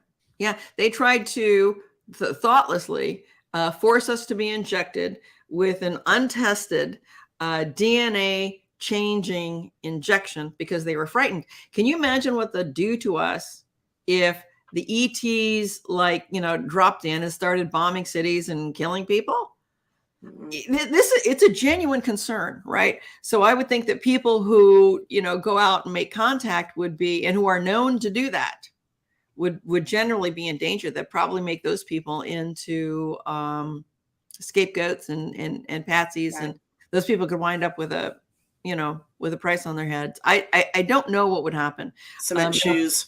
They tried to thoughtlessly force us to be injected with an untested DNA changing injection because they were frightened. Can you imagine what they'd do to us if the ETs dropped in and started bombing cities and killing people? It's a genuine concern, right? So I would think that people who, go out and make contact and who are known to do that would generally be in danger. That probably make those people into scapegoats and patsies. Right. And those people could wind up with a price on their heads. I don't know what would happen. Cement shoes.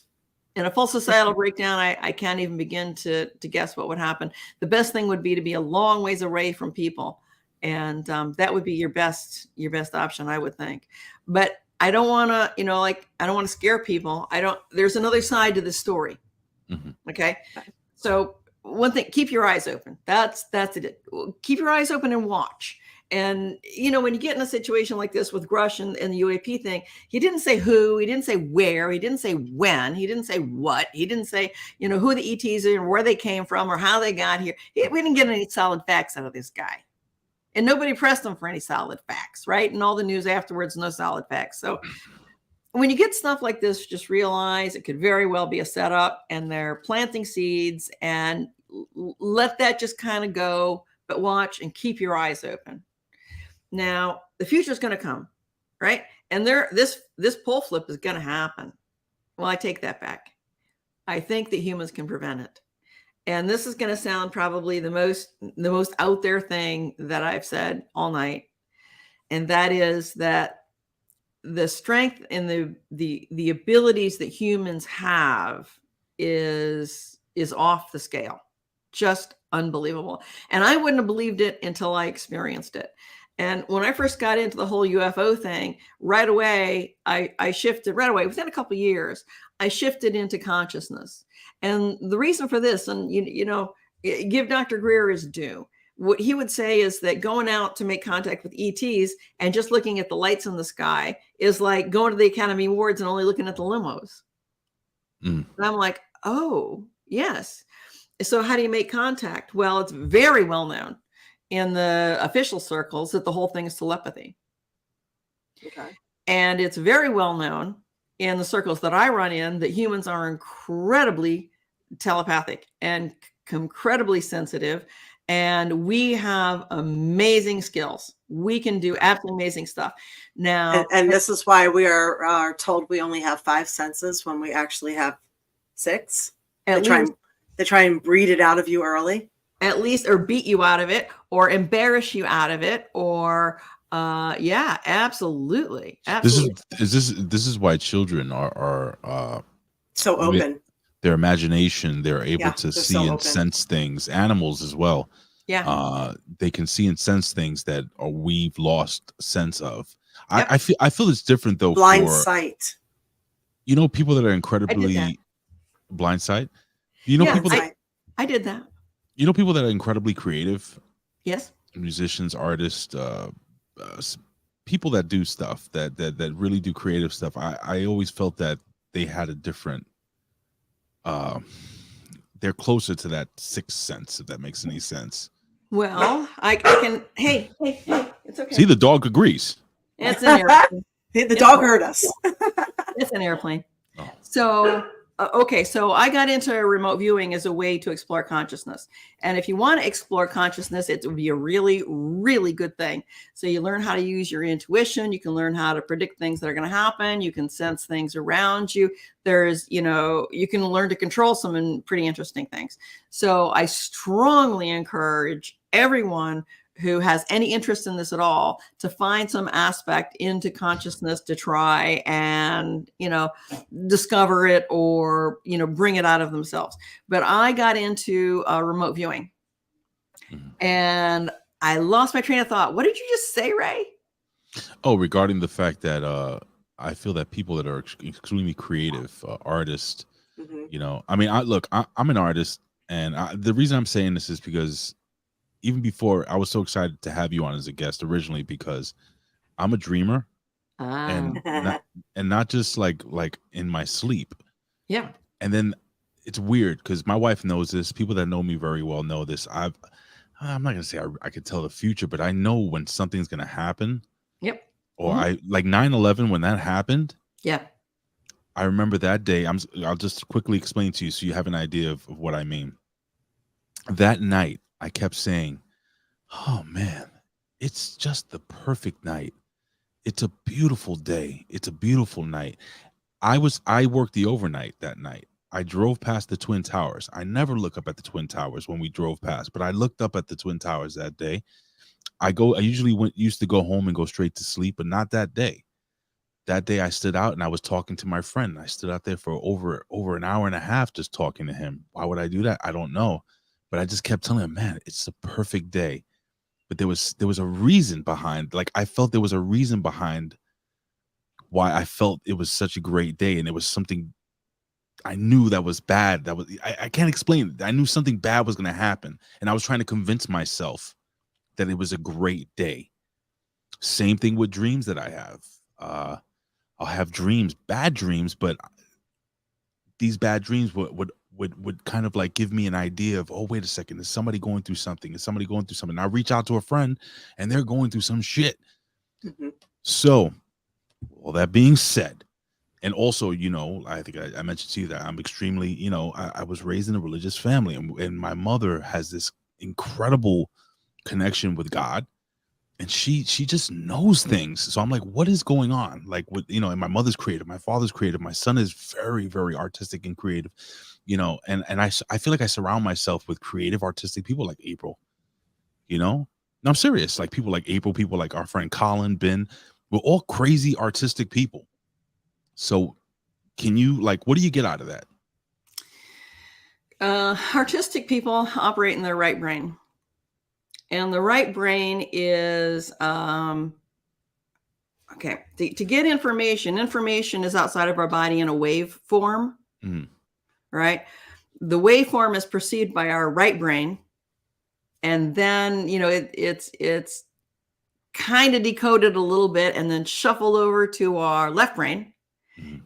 In a full societal breakdown, I can't even begin to guess what would happen. The best thing would be to be a long ways away from people. And that would be your best option, I would think. But I don't want to, I don't want to scare people. There's another side to this story. Mm-hmm. Okay. So one thing, keep your eyes open. That's it. Keep your eyes open and watch. And, when you get in a situation like this with Grush and the UAP thing, he didn't say who, he didn't say where, he didn't say when, he didn't say what, he didn't say, who the ETs are and where they came from or how they got here. We didn't get any solid facts out of this guy. And nobody pressed him for any solid facts, right? And all the news afterwards, no solid facts. So when you get stuff like this, just realize it could very well be a setup, and they're planting seeds, and let that just kind of go, but watch and keep your eyes open. Now, the future is going to come, right? And this pole flip is going to happen. Well, I take that back. I think that humans can prevent it. And this is going to sound probably the most out there thing that I've said all night. And that is that the strength and the abilities that humans have is off the scale. Just unbelievable. And I wouldn't have believed it until I experienced it. And when I first got into the whole UFO thing, right away, I shifted right away. Within a couple of years, I shifted into consciousness. And the reason for this, and give Dr. Greer his due. What he would say is that going out to make contact with ETs and just looking at the lights in the sky is like going to the Academy Awards and only looking at the limos. And I'm like, oh, yes. So how do you make contact? Well, it's very well known. in the official circles that the whole thing is telepathy. Okay. And it's very well known in the circles that I run in that humans are incredibly telepathic and incredibly sensitive. And we have amazing skills. We can do absolutely amazing stuff. Now, And this is why we are told we only have 5 senses when we actually have 6. They try and breed it out of you early. At least, or beat you out of it, or embarrass you out of it, or yeah, absolutely. This is why children are so open. Their imagination, they're able to they're see so and open. sense things. Animals as well. Yeah. They can see and sense things that we've lost sense of. Yep. I feel it's different though. Blind sight. You know, people that are incredibly blind sight. You know, people that I did that. You know, people that are incredibly creative. Yes. Musicians, artists, people that do stuff that really do creative stuff. I always felt that they had a different. They're closer to that sixth sense, if that makes any sense. Well, I can. Hey, it's okay. See, the dog agrees. It's an airplane. The dog heard us. It's an airplane. Oh. So, okay. So I got into remote viewing as a way to explore consciousness. And if you want to explore consciousness, it would be a really, really good thing. So you learn how to use your intuition. You can learn how to predict things that are going to happen. You can sense things around you. There's, you can learn to control some pretty interesting things. So I strongly encourage everyone who has any interest in this at all to find some aspect into consciousness to try and, discover it or, bring it out of themselves. But I got into remote viewing and I lost my train of thought. What did you just say, Ray? Oh, regarding the fact that I feel that people that are extremely creative, artists, I mean, I'm an artist, and the reason I'm saying this is because even before, I was so excited to have you on as a guest originally because I'm a dreamer, and not just like in my sleep. Yeah. And then it's weird because my wife knows this. People that know me very well know this. I'm not gonna say I could tell the future, but I know when something's gonna happen. Yep. Or I like 9/11 when that happened. Yeah. I remember that day. I'll just quickly explain to you so you have an idea of what I mean. That night, I kept saying, "Oh man, it's just the perfect night. It's a beautiful day. It's a beautiful night." I worked the overnight that night. I drove past the Twin Towers. I never look up at the Twin Towers when we drove past, but I looked up at the Twin Towers that day. I usually used to go home and go straight to sleep, but not that day. That day I stood out and I was talking to my friend. I stood out there for over an hour and a half just talking to him. Why would I do that? I don't know. But I just kept telling him, man, it's the perfect day. But there was a reason behind, I felt there was a reason behind why I felt it was such a great day. And it was something I knew that was bad. I can't explain it. I knew something bad was going to happen. And I was trying to convince myself that it was a great day. Same thing with dreams that I have. I'll have dreams, bad dreams, but these bad dreams would kind of give me an idea of, oh, wait a second, is somebody going through something? Is somebody going through something? And I reach out to a friend and they're going through some shit. Mm-hmm. So, all that being said, and also, I think I mentioned to you that I'm extremely, I was raised in a religious family, and my mother has this incredible connection with God. And she just knows things. So I'm like, what is going on? And my mother's creative, my father's creative, my son is very, very artistic and creative, and I feel like I surround myself with creative, artistic people like April, No, I'm serious. Like people like April, people like our friend Colin, Ben, we're all crazy artistic people. So can you what do you get out of that? Artistic people operate in their right brain. And the right brain is, to get information is outside of our body in a wave form, right? The waveform is perceived by our right brain. And then, it's kind of decoded a little bit and then shuffled over to our left brain.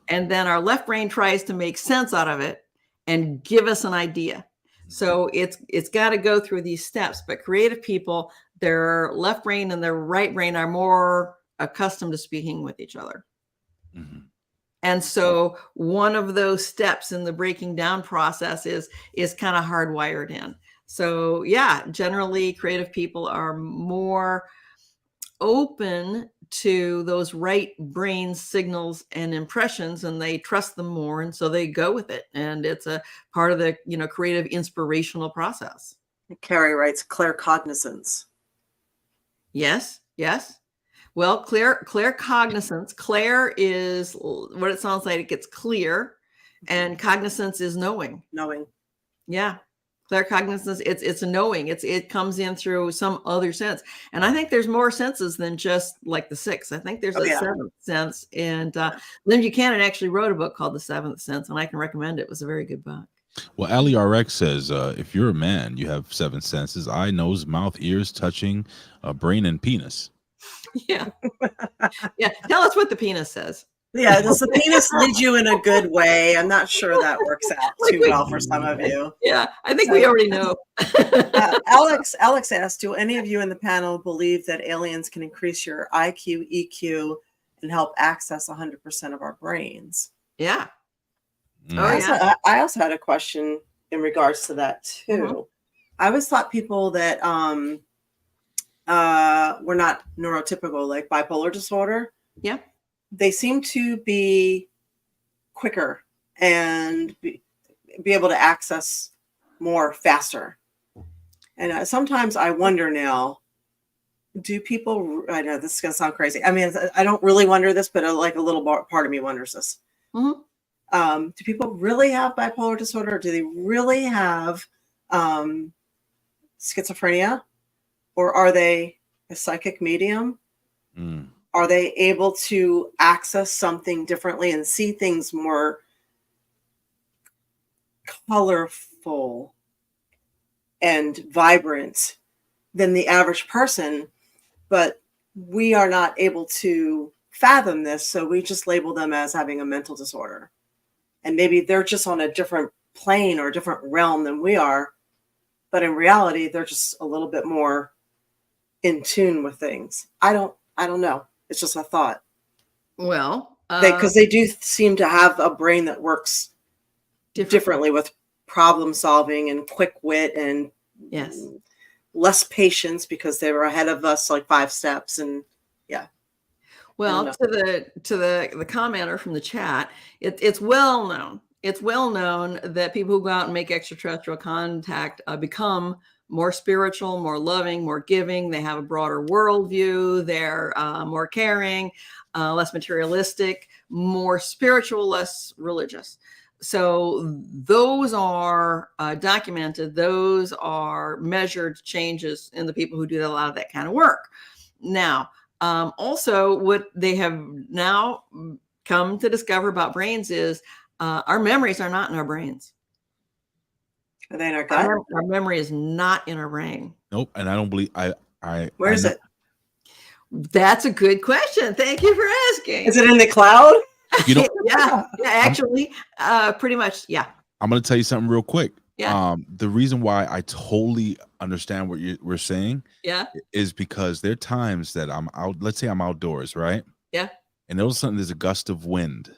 And then our left brain tries to make sense out of it and give us an idea. So it's got to go through these steps, but creative people their left brain and their right brain are more accustomed to speaking with each other. Mhm. And so one of those steps in the breaking down process is kind of hardwired in. So yeah, generally creative people are more open to those right brain signals and impressions, and they trust them more, and so they go with it, and it's a part of the creative inspirational process. Carrie writes claircognizance. Yes. Well, claircognizance. Clair is what it sounds like. It gets clear, and cognizance is knowing. Yeah. Claircognizance, it's a knowing. It comes in through some other sense. And I think there's more senses than just like the sixth. I think there's a seventh sense. And Lynn Buchanan actually wrote a book called The Seventh Sense, and I can recommend it. It was a very good book. Well, Ali RX says, if you're a man, you have 7 senses: eye, nose, mouth, ears, touching, brain, and penis. Yeah. Yeah. Tell us what the penis says. Yeah, does the penis lead you in a good way? I'm not sure that works out too well for some of you. Yeah, I think we already know. Alex asked, do any of you in the panel believe that aliens can increase your IQ, EQ, and help access 100% of our brains? Yeah. I also had a question in regards to that too. Mm-hmm. I always thought people that were not neurotypical, like bipolar disorder. Yeah. They seem to be quicker and be able to access more faster. And sometimes I wonder now, do people, I know this is going to sound crazy. I mean, I don't really wonder this, but like a little part of me wonders this. Mm-hmm. Do people really have bipolar disorder? Or do they really have schizophrenia? Or are they a psychic medium? Mm. Are they able to access something differently and see things more colorful and vibrant than the average person? But we are not able to fathom this, so we just label them as having a mental disorder. And maybe they're just on a different plane or a different realm than we are. But in reality, they're just a little bit more in tune with things. I don't know. It's just a thought. Well, because they do seem to have a brain that works differently with problem solving and quick wit and less patience because they were ahead of us like 5 steps. And yeah. Well, to the commenter from the chat, it's well known. It's well known that people who go out and make extraterrestrial contact become more spiritual, more loving, more giving. They have a broader worldview. They're more caring, less materialistic, more spiritual, less religious. So those are documented. Those are measured changes in the people who do a lot of that kind of work. Now, also what they have now come to discover about brains is our memories are not in our brains. Are they in our gut? Our memory is not in our brain. Nope. And I don't believe Where is it? That's a good question. Thank you for asking. Is it in the cloud? You know, yeah, actually, pretty much. Yeah. I'm going to tell you something real quick. Yeah. The reason why I totally understand what we're saying is because there are times that I'm out, let's say I'm outdoors, right? Yeah. And all of a sudden there's a gust of wind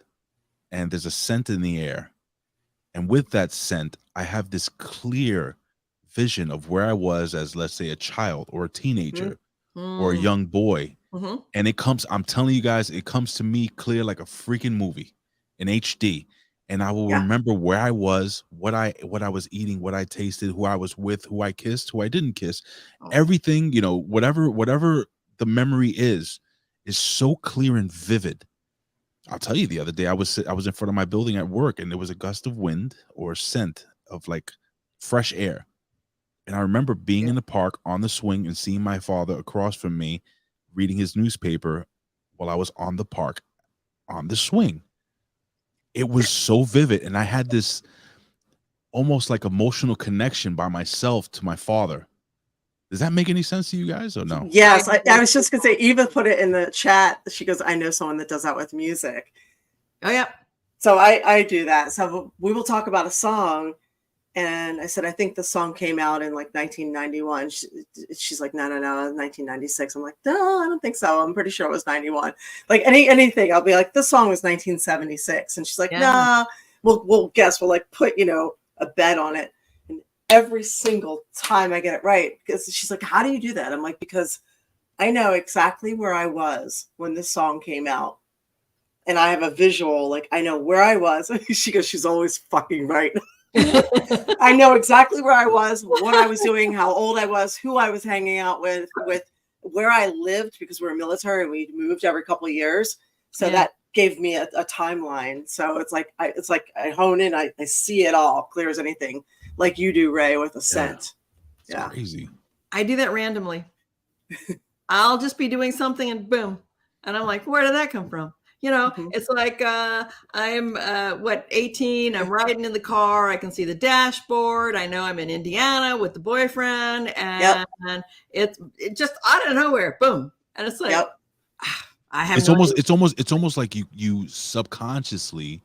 and there's a scent in the air. And with that scent, I have this clear vision of where I was as, let's say, a child or a teenager or a young boy. Mm-hmm. And it comes, I'm telling you guys, it comes to me clear like a freaking movie in HD. And I will remember where I was, what I was eating, what I tasted, who I was with, who I kissed, who I didn't kiss. Everything, whatever the memory is so clear and vivid. I'll tell you, the other day I was in front of my building at work and there was a gust of wind or scent of like fresh air. And I remember being in the park on the swing and seeing my father across from me reading his newspaper while I was on the park on the swing. It was so vivid. And I had this almost like emotional connection by myself to my father. Does that make any sense to you guys or no? Yes. I was just going to say, Eva put it in the chat. She goes, I know someone that does that with music. Oh, yeah. So I do that. So we will talk about a song And I said, I think the song came out in like 1991. She's like, no, 1996. I'm like, no, I don't think so. I'm pretty sure it was 91. Like anything, I'll be like, this song was 1976. And she's like, nah, we'll guess. We'll like put, a bet on it. And every single time I get it right, because she's like, how do you do that? I'm like, because I know exactly where I was when this song came out. And I have a visual, like I know where I was. She goes, she's always fucking right. I know exactly where I was, what I was doing, how old I was, who I was hanging out with where I lived, because we're military and we moved every couple of years. So that gave me a timeline. So it's like I hone in, I see it all clear as anything, like you do, Ray, with a scent. It's crazy. I do that randomly. I'll just be doing something and boom. And I'm like, where did that come from? It's like I'm 18. I'm riding in the car. I can see the dashboard. I know I'm in Indiana with the boyfriend, and it just out of nowhere, boom. And it's like, I have. It's almost like you subconsciously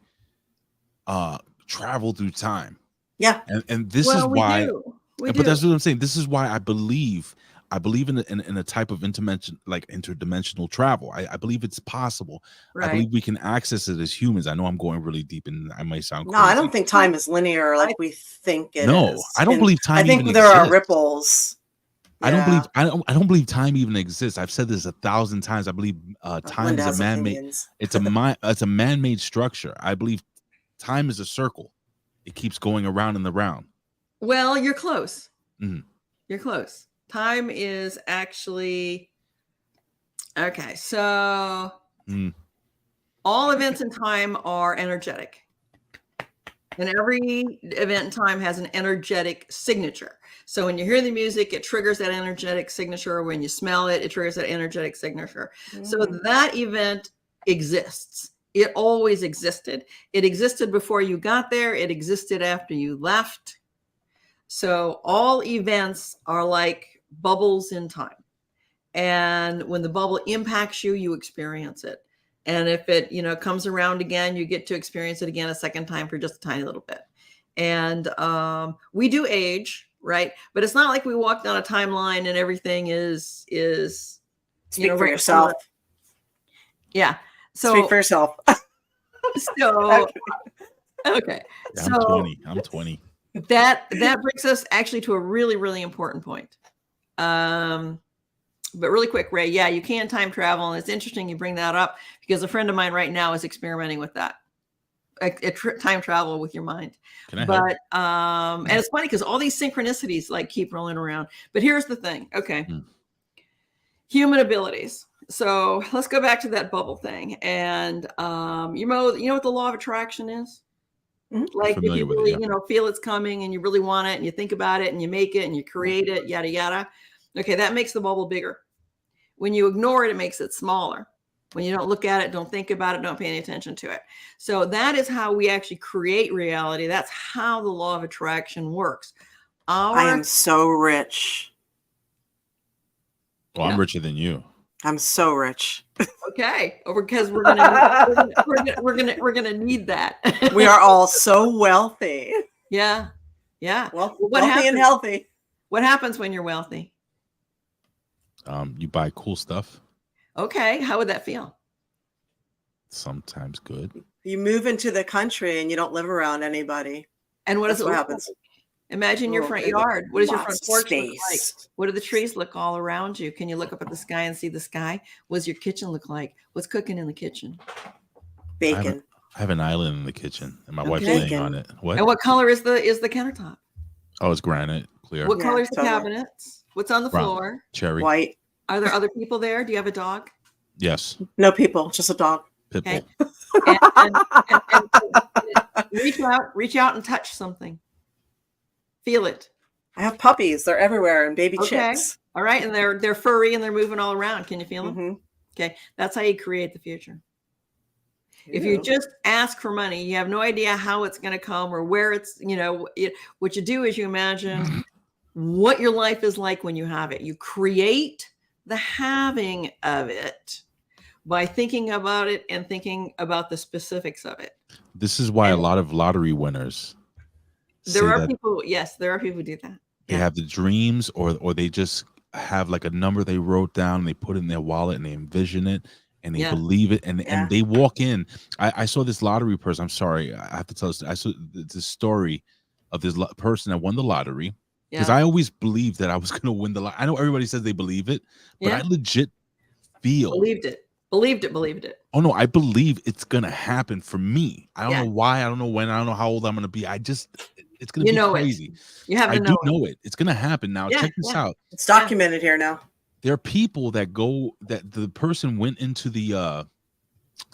travel through time. Yeah, and this is why. But that's what I'm saying. This is why I believe in a type of interdimensional travel. I believe it's possible. Right. I believe we can access it as humans. I know I'm going really deep, and I might sound crazy. No, I don't think time is linear like we think it is. No, I don't believe time. I think there are ripples. I don't believe time even exists. I've said this 1,000 times. I believe time is a man-made. It's a man-made structure. I believe time is a circle. It keeps going around and around. Well, you're close. Mm-hmm. You're close. Time is actually okay. So all events in time are energetic, and every event in time has an energetic signature. So when you hear the music, it triggers that energetic signature. When you smell it, it triggers that energetic signature. So that event exists. It always existed. It existed before you got there. It existed after you left. So all events are like bubbles in time. And when the bubble impacts you, you experience it. And if it, comes around again, you get to experience it again a second time for just a tiny little bit. And we do age, right? But it's not like we walk down a timeline and everything is Speak for yourself. Yeah. So speak for yourself. So okay. Yeah, so I'm 20. That brings us actually to a really, really important point. But really quick, Ray, you can time travel. And it's interesting you bring that up because a friend of mine right now is experimenting with that. Time travel with your mind. But and it's funny because all these synchronicities like keep rolling around. But here's the thing. Okay. Human abilities. So let's go back to that bubble thing. And you know what the law of attraction is? Like if you really, feel it's coming and you really want it and you think about it and you make it and you create it, yada, yada. Okay. That makes the bubble bigger. When you ignore it, it makes it smaller. When you don't look at it, don't think about it, don't pay any attention to it. So that is how we actually create reality. That's how the law of attraction works. I am so rich. Well, I'm richer than you. I'm so rich. Okay, because we're gonna need that. We are all so wealthy. Yeah. Well, wealthy and healthy. What happens when you're wealthy? You buy cool stuff. Okay, how would that feel? Sometimes good. You move into the country and you don't live around anybody. And what happens? Like? Imagine your front yard. What does your front porch look like? Space. What do the trees look all around you? Can you look up at the sky and see the sky? What does your kitchen look like? What's cooking in the kitchen? Bacon. I have an island in the kitchen, and my wife's laying on it. What? And what color is the countertop? Oh, it's granite, clear. What color is the cabinets? What's on the floor? Cherry. White. Are there other people there? Do you have a dog? Yes. No people, just a dog. Pitbull. Okay. And reach out and touch something. Feel it. I have puppies. They're everywhere and baby chicks. All right. And they're furry and they're moving all around. Can you feel them? Mm-hmm. Okay. That's how you create the future. If you just ask for money, you have no idea how it's going to come or where it's, what you do is you imagine what your life is like when you have it. You create the having of it by thinking about it and thinking about the specifics of it. This is why a lot of lottery winners say There are that people, yes, there are people who do that. they Yeah. have the dreams, or they just have like a number they wrote down, and they put it in their wallet, and they envision it, and they Yeah. believe it, and Yeah. they walk in. I saw this lottery person. I'm sorry, I have to tell this. I saw this story of this person that won the lottery, because Yeah. I always believed that I was going to win the lottery. I know everybody says they believe it, but Yeah. I legit feel. Believed it. Oh no, I believe it's gonna happen for me. I don't Yeah. know why, I don't know when, I don't know how old I'm gonna be. It's gonna You be know it. crazy. You have I to do know it. know it. It's gonna happen. Now, Yeah, check this yeah. out. It's documented here now. There are people that the person went into the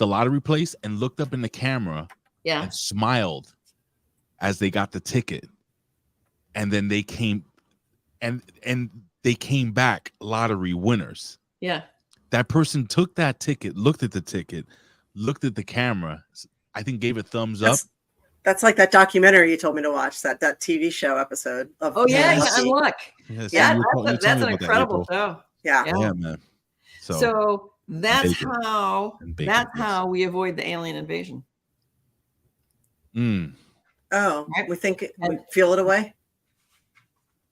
lottery place and looked up in the camera Yeah. and smiled as they got the ticket, and then they came and they came back lottery winners. Yeah. That person took that ticket, looked at the ticket, looked at the camera, I think gave a thumbs up. That's like that documentary you told me to watch, that TV show episode of. Oh yeah, Yes. yeah. Unlock. Yes, Yeah, you were That's telling an me about that, incredible April. show. Yeah. Yeah, man. So that's bacon. how And bacon, that's yes. how we avoid the alien invasion. Mm. Oh, Right. we think we feel it away.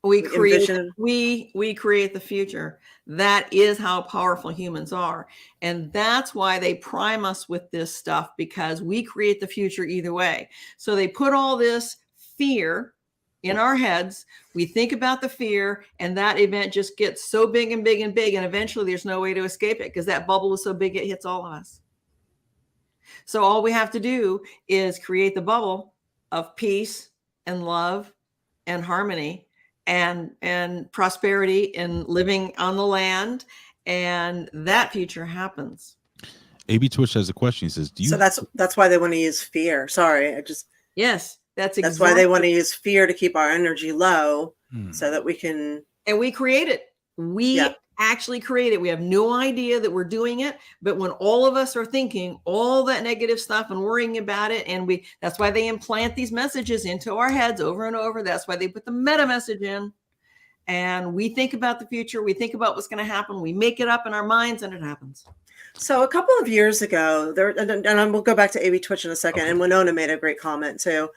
We We create envision- we create the future. That is how powerful humans are. And that's why they prime us with this stuff, because we create the future either way. So they put all this fear in our heads. We think about the fear, and that event just gets so big and big and big, and eventually there's no way to escape it because that bubble is so big it hits all of us. So all we have to do is create the bubble of peace and love and harmony and prosperity and living on the land, and that future happens. AB Twitch has a question. He says, "Do you?" So that's why they want to use fear. Sorry, Yes, that's that's why they want to use fear to keep our energy low, Hmm. so that we can. And we create it. We Yeah. actually create it. We have no idea that we're doing it, but when all of us are thinking all that negative stuff and worrying about it, and that's why they implant these messages into our heads over and over. That's why they put the meta message in. And we think about the future, we think about what's going to happen, we make it up in our minds, and it happens. So a couple of years ago, and we'll go back to AB Twitch in a second, Okay. and Winona made a great comment too.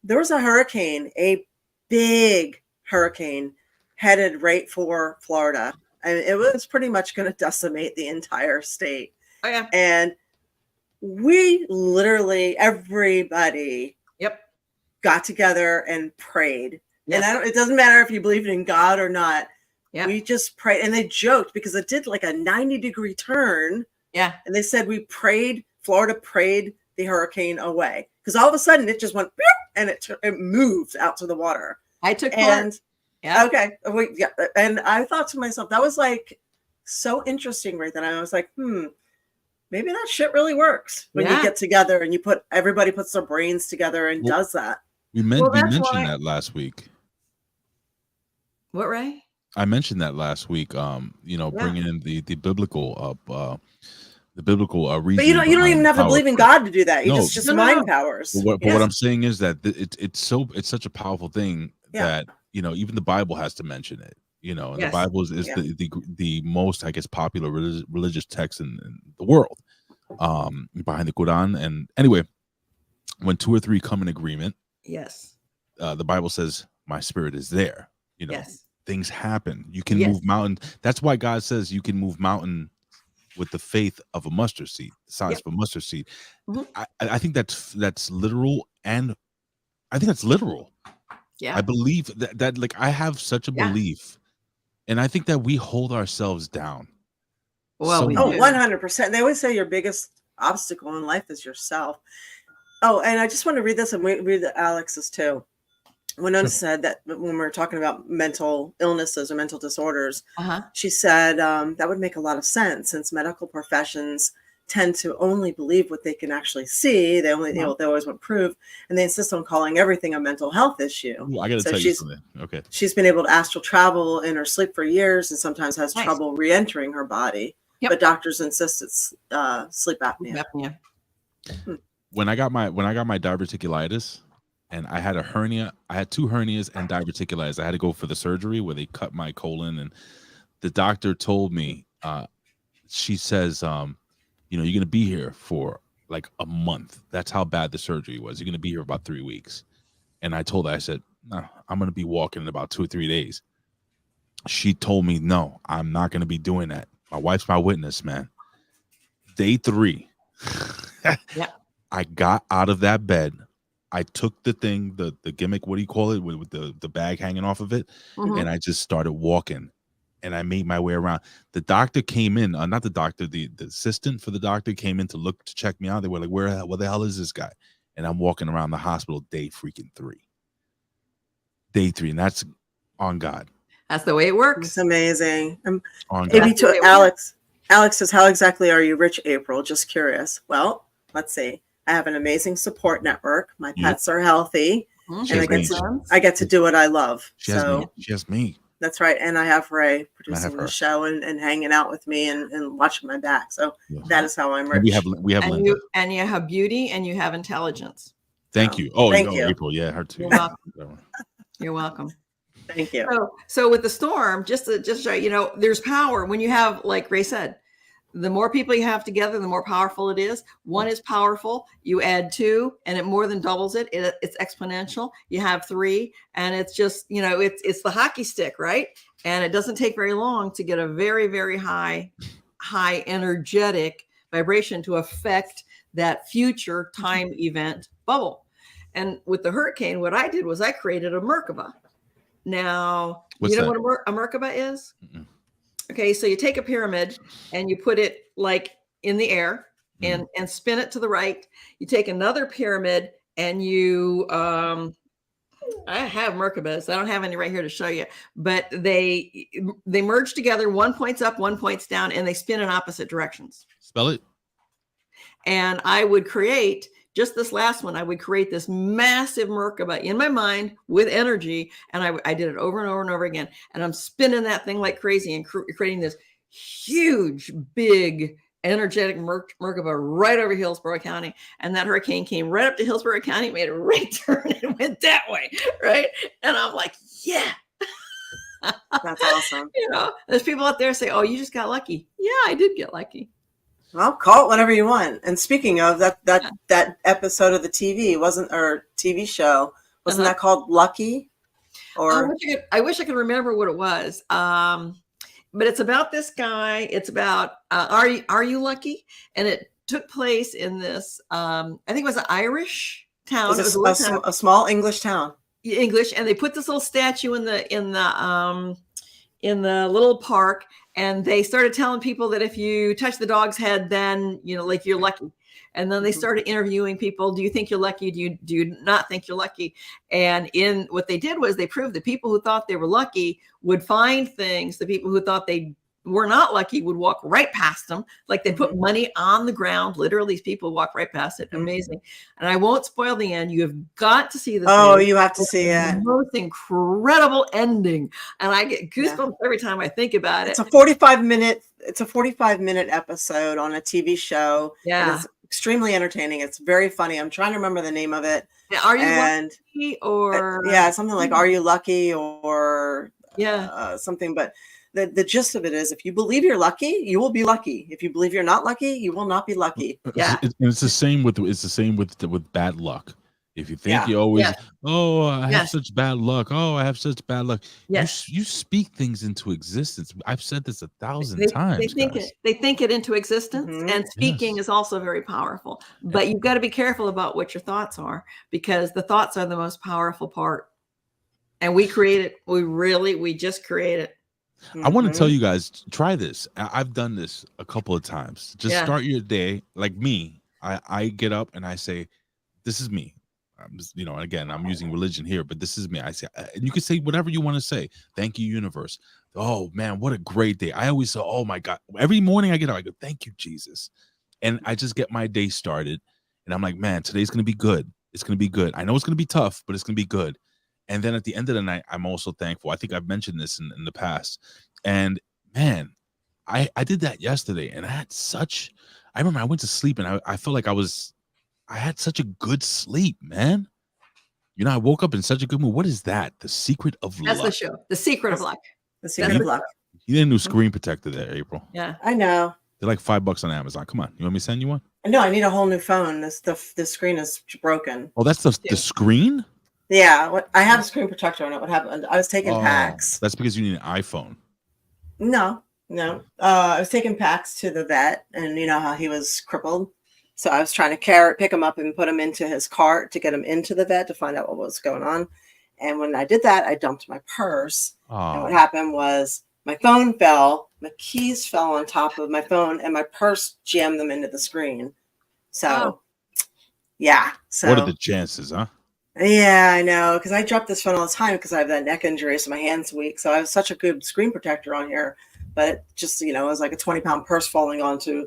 There was a hurricane, a big hurricane, headed right for Florida, and it was pretty much going to decimate the entire state. Oh yeah. And we literally, everybody Yep. got together and prayed. Yes. And it doesn't matter if you believe in God or not. Yeah. We just prayed, and they joked because it did like a 90-degree turn. Yeah. And they said Florida prayed the hurricane away, because all of a sudden it just went and it moved out to the water. I took part. And Yeah. okay, and I thought to myself, that was like so interesting right then. I was like, maybe that shit really works when you Yeah. get together and everybody puts their brains together and does that. We Well, that's mentioned why- that last week. What, Ray? I mentioned that last week. Bringing in the biblical reason. But you don't even have to believe in God to do that. You No. just No. mind powers. But what I'm saying is that it's such a powerful thing Yeah. that even the Bible has to mention it. And the Yes. Bible is Yeah. the most, I guess, popular religious text in the world, behind the Quran. And anyway, when two or three come in agreement, Yes. the Bible says, "My spirit is there." Yes. Things happen. You can Yes. move mountain. That's why God says you can move mountain with the faith of a mustard seed, the size of a mustard seed. Mhm. I think that's literal, and I think that's literal. Yeah. I believe that like I have such a Yeah. belief, and I think that we hold ourselves down. Well, so we Oh, do. 100%. They always say your biggest obstacle in life is yourself. Oh, and I just want to read this, and read Alex's too. Winona said that when we were talking about mental illnesses or mental disorders, Uh-huh. she said that would make a lot of sense, since medical professions tend to only believe what they can actually see. They always want proof, and they insist on calling everything a mental health issue. Ooh, I got to So tell you something. Okay. She's been able to astral travel in her sleep for years, and sometimes has Nice. trouble re-entering her body. Yep. But doctors insist it's sleep apnea. Apnea. When I got my diverticulitis, and I had a hernia, I had two hernias and diverticulitis. I had to go for the surgery where they cut my colon, and the doctor told me, she says, you're going to be here for like a month. That's how bad the surgery was. You're going to be here about 3 weeks. And I told her, I said, no, I'm going to be walking in about 2 or 3 days. She told me, no, I'm not going to be doing that. My wife's my witness, man. Day 3, Yeah. I got out of that bed. I took the thing, the gimmick, what do you call it, with the bag hanging off of it, and I just started walking, and I made my way around. The doctor came in, not the doctor, the assistant for the doctor came in to check me out. They were like, what the hell is this guy? And I'm walking around the hospital day freaking 3. Day 3, and that's on God. That's the way it works. It's amazing. On Maybe God. to Alex. Alex says, how exactly are you rich, April? Just curious. Well, let's see. I have an amazing support network. My pets are healthy. Mhm. And I get to do what I love. She has me. That's right. And I have Ray producing the show and hanging out with me and watching my back. So that is how I'm rich. And we have Linda. You have beauty and you have intelligence. Thank you. Oh, thank you. April. Yeah, her too. You're welcome. You're welcome. Thank you. So with the storm, just show you know, there's power when you have, like Ray said, the more people you have together, the more powerful it is. 1 is powerful. You add 2, and it more than doubles it. It's exponential. You have 3, and it's just, you know, it's the hockey stick, right? And it doesn't take very long to get a very, very high energetic vibration to affect that future time event bubble. And with the hurricane, what I did was I created a Merkaba. Now, you know what a Merkaba is? Mm-mm. Okay, so you take a pyramid and you put it like in the air and spin it to the right. You take another pyramid and you, I have Merkabas. I don't have any right here to show you, but they merge together. 1 point's up, 1 point's down, and they spin in opposite directions. Spell it. And I would create, just this last one, I would create this massive Merkaba in my mind with energy. And I did it over and over and over again. And I'm spinning that thing like crazy and creating this huge, big, energetic Merkaba right over Hillsborough County. And that hurricane came right up to Hillsborough County, made a right turn and went that way. Right. And I'm like, yeah. That's awesome. You know, there's people out there say, oh, you just got lucky. Yeah, I did get lucky. Well, call it whatever you want. And speaking of that episode of the TV show, wasn't that called Lucky? Or I wish I could remember what it was. But it's about this guy. It's about Are You Lucky? And it took place in this. I think it was an Irish town. It was a small English town. English, and they put this little statue in the little park. And they started telling people that if you touch the dog's head, then, you know, like you're lucky. And then they started interviewing people. Do you think you're lucky? Do you not think you're lucky? And in what they did was they proved that people who thought they were lucky would find things. The people who thought they were not lucky would walk right past them. Like they put money on the ground. Literally, these people walk right past it. Amazing. And I won't spoil the end. You have got to see this. Oh, you have to see it. The most incredible ending. And I get goosebumps every time I think about it. It's a 45-minute episode on a TV show. Yeah. It's extremely entertaining. It's very funny. I'm trying to remember the name of it. Are you lucky or something like Are You Lucky or something, but the gist of it is, if you believe you're lucky, you will be lucky. If you believe you're not lucky, you will not be lucky. Yeah, it's the same with bad luck. If you think you always, I have such bad luck. Oh, I have such bad luck. Yes. You speak things into existence. I've said this 1,000 times. They think it into existence, and speaking is also very powerful. But you've got to be careful about what your thoughts are, because the thoughts are the most powerful part. And we create it. We just create it. I want to tell you guys, try this. I've done this a couple of times. Just start your day like me. I get up and I say, this is me. Again, I'm using religion here, but this is me. I say, and you can say whatever you want to say. Thank you, universe. Oh man, what a great day. I always say, oh my God. Every morning I get up, I go, thank you, Jesus. And I just get my day started. And I'm like, man, today's going to be good. It's going to be good. I know it's going to be tough, but it's going to be good. And then at the end of the night, I'm also thankful. I think I've mentioned this in the past. And man, I did that yesterday, and I remember I went to sleep and I felt like I had such a good sleep, man. I woke up in such a good mood. What is that? The Secret of Luck. That's the show. The Secret of Luck. The Secret of Luck. You need a new screen protector there, April. Yeah. I know. They're like $5 on Amazon. Come on. You want me to send you one? No, I need a whole new phone. The screen is broken. Oh, that's the screen? Yeah, I have a screen protector on it. What happened? I was taking Oh, Pax. that's because you need an iPhone. No. I was taking Pax to the vet, and you know how he was crippled. So I was trying to pick him up and put him into his cart to get him into the vet to find out what was going on. And when I did that, I dumped my purse. And what happened was my phone fell, my keys fell on top of my phone, and my purse jammed them into the screen. So, yeah. So What are the chances, huh? Yeah, I know, because I drop this phone all the time because I have that neck injury, so my hand's weak. So I have such a good screen protector on here, but it just, it was like a 20-pound purse falling onto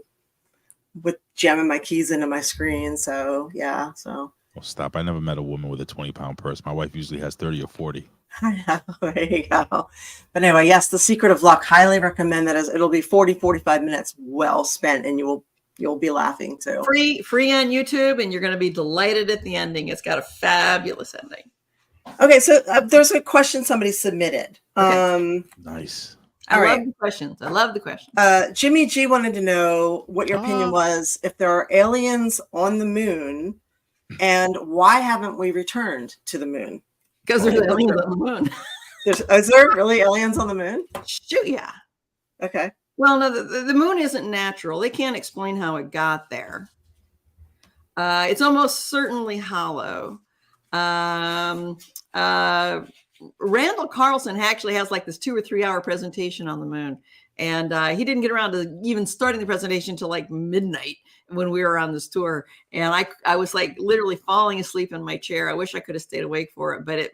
with jamming my keys into my screen. So yeah, so. Well, stop. I never met a woman with a 20-pound purse. My wife usually has 30 or 40. I know, there you go. But anyway, yes, The Secret of Luck. Highly recommend that. It'll be 40-45 minutes well spent, and you'll be laughing too. Free on YouTube, and you're going to be delighted at the ending. It's got a fabulous ending. Okay, so there's a question somebody submitted. Okay. Nice. I love the questions. I love the questions. Jimmy G wanted to know what your opinion was if there are aliens on the moon, and why haven't we returned to the moon? Because there's aliens on the moon. Is there really aliens on the moon? Shoot, yeah. Okay. Well, no, the moon isn't natural. They can't explain how it got there. It's almost certainly hollow. Randall Carlson actually has like this 2 or 3 hour presentation on the moon. And he didn't get around to even starting the presentation until like midnight when we were on this tour. And I was like literally falling asleep in my chair. I wish I could have stayed awake for it, but a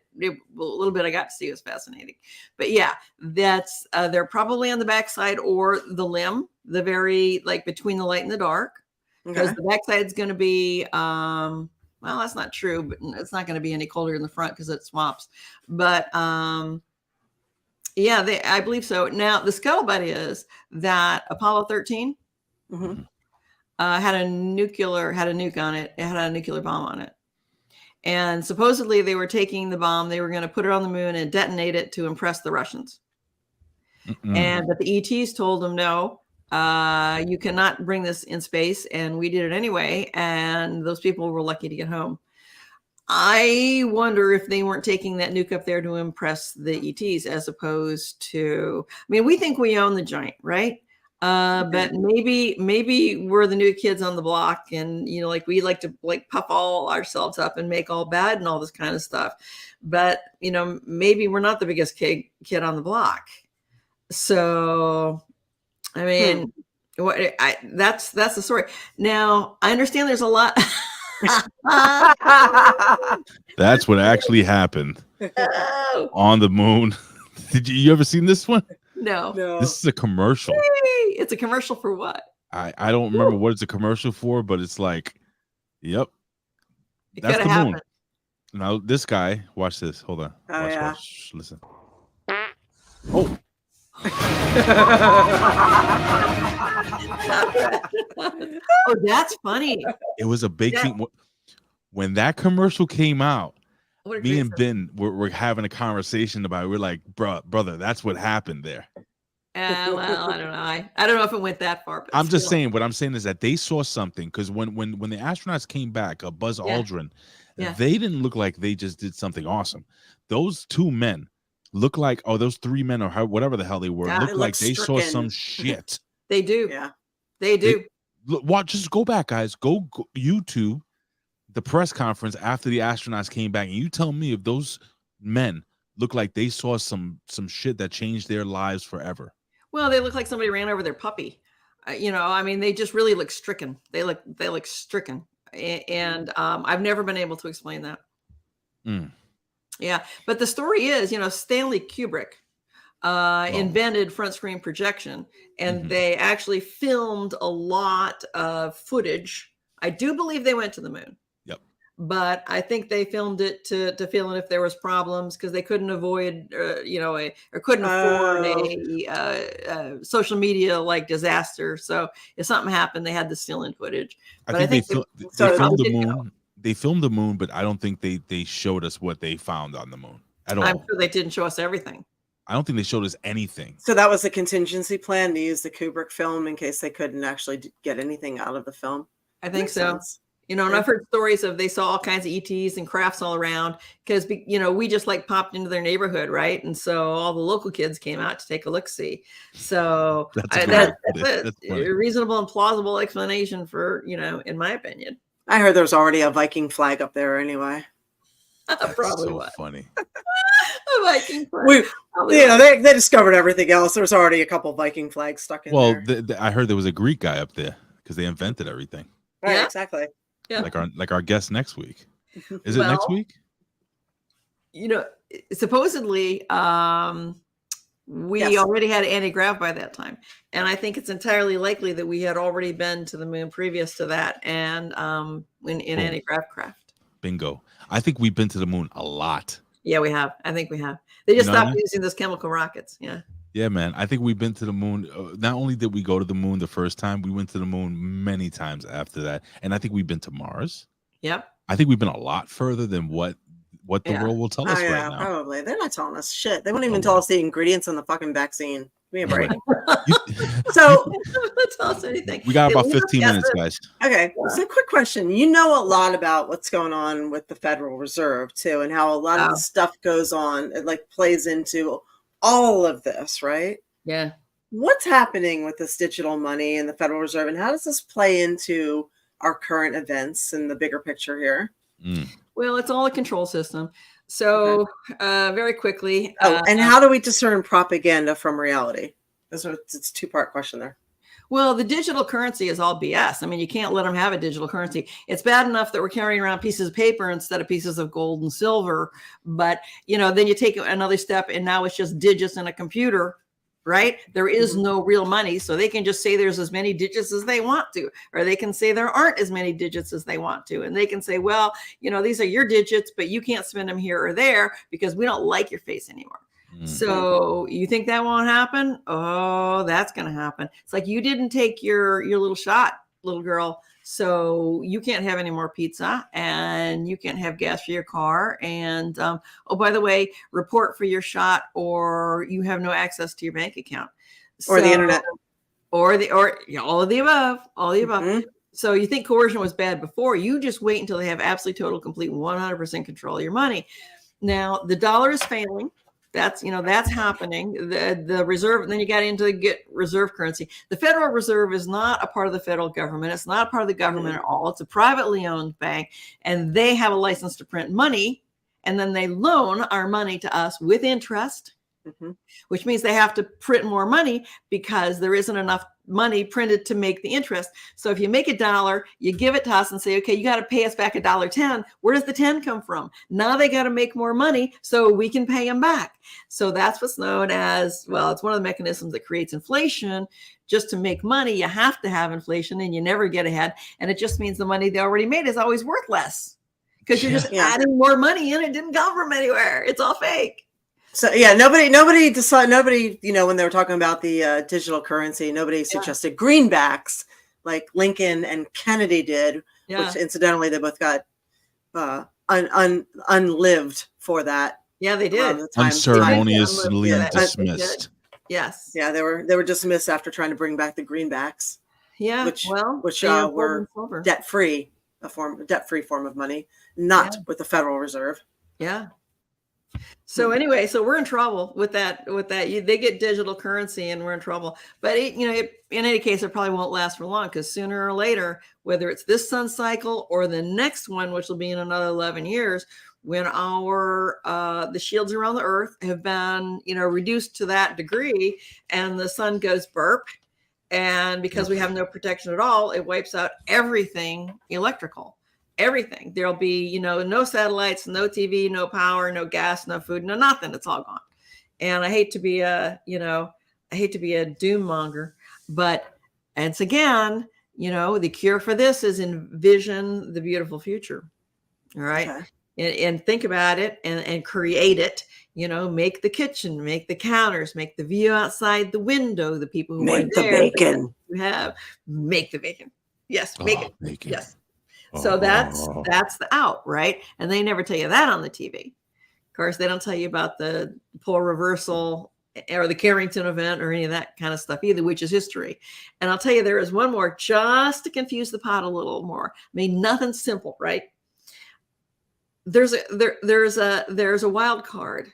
little bit I got to see was fascinating. But yeah, that's they're probably on the backside or the limb, the very like between the light and the dark. Because the backside is going to be, well, that's not true, but it's not going to be any colder in the front because it swaps. But yeah, I believe so. Now, the scuttlebutt is that Apollo 13 had a nuke on it. It had a nuclear bomb on it. And supposedly they were taking the bomb, they were going to put it on the moon and detonate it to impress the Russians. But the ETs told them, no, you cannot bring this in space. And we did it anyway. And those people were lucky to get home. I wonder if they weren't taking that nuke up there to impress the ETs as opposed to, I mean, we think we own the giant, right? But maybe we're the new kids on the block and, like we like to like puff all ourselves up and make all bad and all this kind of stuff. But, maybe we're not the biggest kid on the block. So, I mean, that's the story. Now, I understand there's a lot. That's what actually happened on the moon. Did you ever seen this one? No. This is a commercial. It's a commercial for what? I don't remember what it's a commercial for, but it's like, yep. That's the moon. Now this guy, watch this. Hold on. Watch. Listen. Oh. Oh, that's funny. It was a big thing. When that commercial came out, me and Ben were having a conversation about it. We're like, brother, that's what happened there. Well, I don't know. I don't know if it went that far. But I'm just saying. What I'm saying is that they saw something because when the astronauts came back, Buzz Aldrin, they didn't look like they just did something awesome. Those 2 men look like, those 3 men or whatever the hell they were, look like they saw some shit. They do. Yeah, they do. Just go back, guys. Go YouTube the press conference after the astronauts came back, and you tell me if those men look like they saw some shit that changed their lives forever. Well, they look like somebody ran over their puppy. I mean, they just really look stricken. They look stricken, and I've never been able to explain that. Yeah, but the story is, Stanley Kubrick invented front screen projection, and they actually filmed a lot of footage. I do believe they went to the moon. Yep. But I think they filmed it to film if there was problems because they couldn't avoid, or couldn't afford a social media like disaster. So if something happened, they had the still-in footage. I think they filmed the moon. They filmed the moon, but I don't think they showed us what they found on the moon at all. I'm sure they didn't show us everything. I don't think they showed us anything. So that was a contingency plan to use the Kubrick film in case they couldn't actually get anything out of the film. I think so. Sense. You know, and I've heard stories of they saw all kinds of ETs and crafts all around because, you know, we just like popped into their neighborhood, right? And so all the local kids came out to take a look-see. So that's a reasonable and plausible explanation for, you know, in my opinion. I heard there's already a Viking flag up there anyway. Probably so funny. A Viking flag. They discovered everything else. There's already a couple Viking flags stuck in there. Well, I heard there was a Greek guy up there because they invented everything. Right, exactly. Yeah. Like our guest next week. Is it next week? You know, supposedly we already had anti-grav by that time. And I think it's entirely likely that we had already been to the moon previous to that and in anti-grav craft. Bingo. I think we've been to the moon a lot. Yeah, we have. I think we have. They just stopped using those chemical rockets. Yeah. Yeah, man. I think we've been to the moon. Not only did we go to the moon the first time, we went to the moon many times after that. And I think we've been to Mars. Yep. I think we've been a lot further than what the world will tell us right now. Probably. They're not telling us shit. They won't even tell us the ingredients in the fucking vaccine. Give me a break. So let's tell us anything. We got about 15 minutes, guys. Okay. So quick question. You know a lot about what's going on with the Federal Reserve too, and how a lot of the stuff goes on. It like plays into all of this, right? Yeah. What's happening with this digital money and the Federal Reserve, and how does this play into our current events and the bigger picture here? Well, it's all a control system. So very quickly. And how do we discern propaganda from reality? It's a two-part question there. Well, the digital currency is all BS. I mean, you can't let them have a digital currency. It's bad enough that we're carrying around pieces of paper instead of pieces of gold and silver. But, you know, then you take another step and now it's just digits in a computer, right? There is no real money. So they can just say there's as many digits as they want to, or they can say there aren't as many digits as they want to. And they can say, well, you know, these are your digits, but you can't spend them here or there because we don't like your face anymore. So you think that won't happen? Oh, that's going to happen. It's like you didn't take your little shot, little girl. So you can't have any more pizza and you can't have gas for your car. And, oh, by the way, report for your shot or you have no access to your bank account. Or the internet. Or all of the above, all of the above. So you think coercion was bad before, you just wait until they have absolutely total, complete 100% control of your money. Now the dollar is failing. That's, you know, that's happening. The reserve, and then you got into get reserve currency. The Federal Reserve is not a part of the federal government. It's not a part of the government at all. It's a privately owned bank, and they have a license to print money, and then they loan our money to us with interest, which means they have to print more money because there isn't enough money printed to make the interest. So if you make $1, you give it to us and say, okay, you got to pay us back $1.10. Where does the 10 come from? Now they got to make more money so we can pay them back. So that's what's known as, well, it's one of the mechanisms that creates inflation. Just to make money, you have to have inflation and you never get ahead. And it just means the money they already made is always worth less because you're just adding more money in. It didn't come from anywhere. It's all fake. So yeah, nobody decided. Nobody, you know, when they were talking about the digital currency, nobody suggested greenbacks like Lincoln and Kennedy did, which incidentally they both got unlived for that. Yeah, they did. Unceremoniously dismissed. Yes. Yeah, they were dismissed after trying to bring back the greenbacks. Yeah, which were debt-free, debt-free form of money, not with the Federal Reserve. Yeah. So anyway, so we're in trouble with that. They get digital currency, and we're in trouble. But in any case, it probably won't last for long because sooner or later, whether it's this sun cycle or the next one, which will be in another 11 years, when the shields around the Earth have been reduced to that degree, and the sun goes burp, and because we have no protection at all, it wipes out everything electrical. Everything. There'll be, no satellites, no TV, no power, no gas, no food, no nothing. It's all gone. And I hate to be a doom monger, but once again, the cure for this is envision the beautiful future. All right. Okay. And think about it and create it, make the kitchen, make the counters, make the view outside the window, the people who make the bacon. Make the bacon. Yes. Make it. Bacon. Yes. So that's the out, right? And they never tell you that on the TV. Of course, they don't tell you about the pole reversal, or the Carrington event or any of that kind of stuff either, which is history. And I'll tell you, there is one more just to confuse the pot a little more. I mean, nothing simple, right? There's a wild card.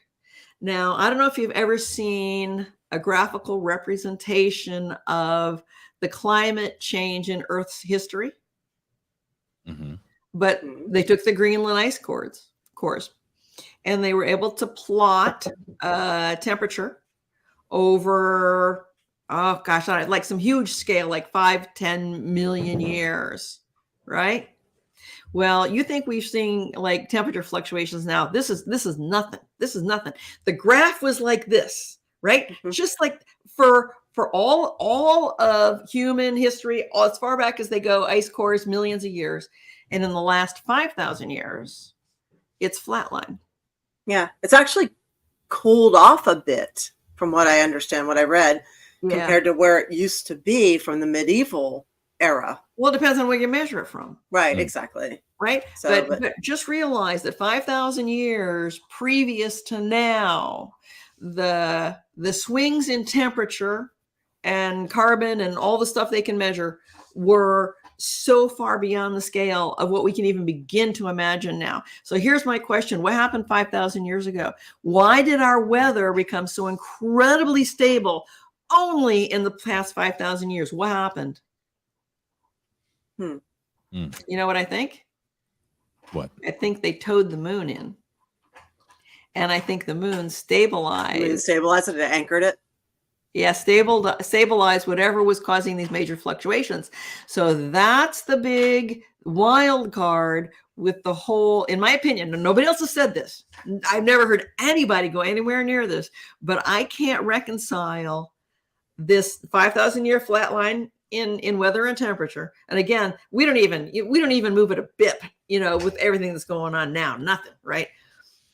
Now, I don't know if you've ever seen a graphical representation of the climate change in Earth's history. Mm-hmm. But they took the Greenland ice cores, and they were able to plot temperature over, oh gosh, like some huge scale, like 5-10 million years, right? Well, you think we've seen like temperature fluctuations now. This is nothing. This is nothing. The graph was like this, right? Just like for all of human history, as far back as they go, ice cores, millions of years. And in the last 5,000 years, it's flatline. Yeah, it's actually cooled off a bit from what I understand, what I read, compared to where it used to be from the medieval era. Well, it depends on where you measure it from. Right, exactly. Right. So, but just realize that 5,000 years previous to now, the swings in temperature and carbon and all the stuff they can measure were so far beyond the scale of what we can even begin to imagine now. So here's my question. What happened 5,000 years ago? Why did our weather become so incredibly stable only in the past 5,000 years? What happened? You know what I think? What? I think they towed the moon in. And I think the moon stabilized. Stabilized it, anchored it? Yeah, stabilize whatever was causing these major fluctuations. So that's the big wild card with the whole, in my opinion, and nobody else has said this. I've never heard anybody go anywhere near this, but I can't reconcile this 5,000 year flat line in weather and temperature. And again, we don't even move it a bit, with everything that's going on now, nothing, right?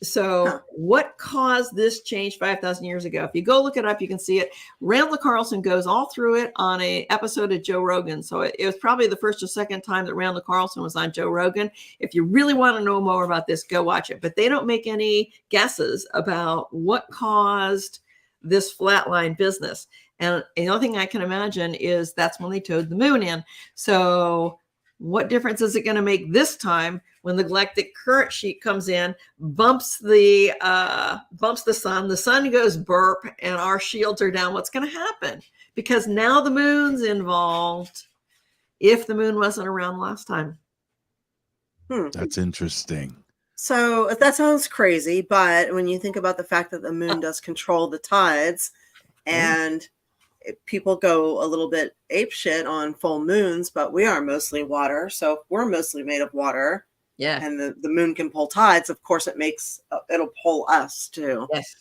So what caused this change 5,000 years ago? If you go look it up, you can see it. Randall Carlson goes all through it on an episode of Joe Rogan. So it was probably the first or second time that Randall Carlson was on Joe Rogan. If you really want to know more about this, go watch it. But they don't make any guesses about what caused this flatline business. And the only thing I can imagine is that's when they towed the moon in. So what difference is it going to make this time when the galactic current sheet comes in, bumps the sun goes burp, and our shields are down? What's going to happen? Because now the moon's involved. If the moon wasn't around last time. That's interesting. So that sounds crazy, but when you think about the fact that the moon does control the tides, and people go a little bit apeshit on full moons, but we are mostly water. So if we're mostly made of water, and the moon can pull tides, of course it'll pull us too. Yes.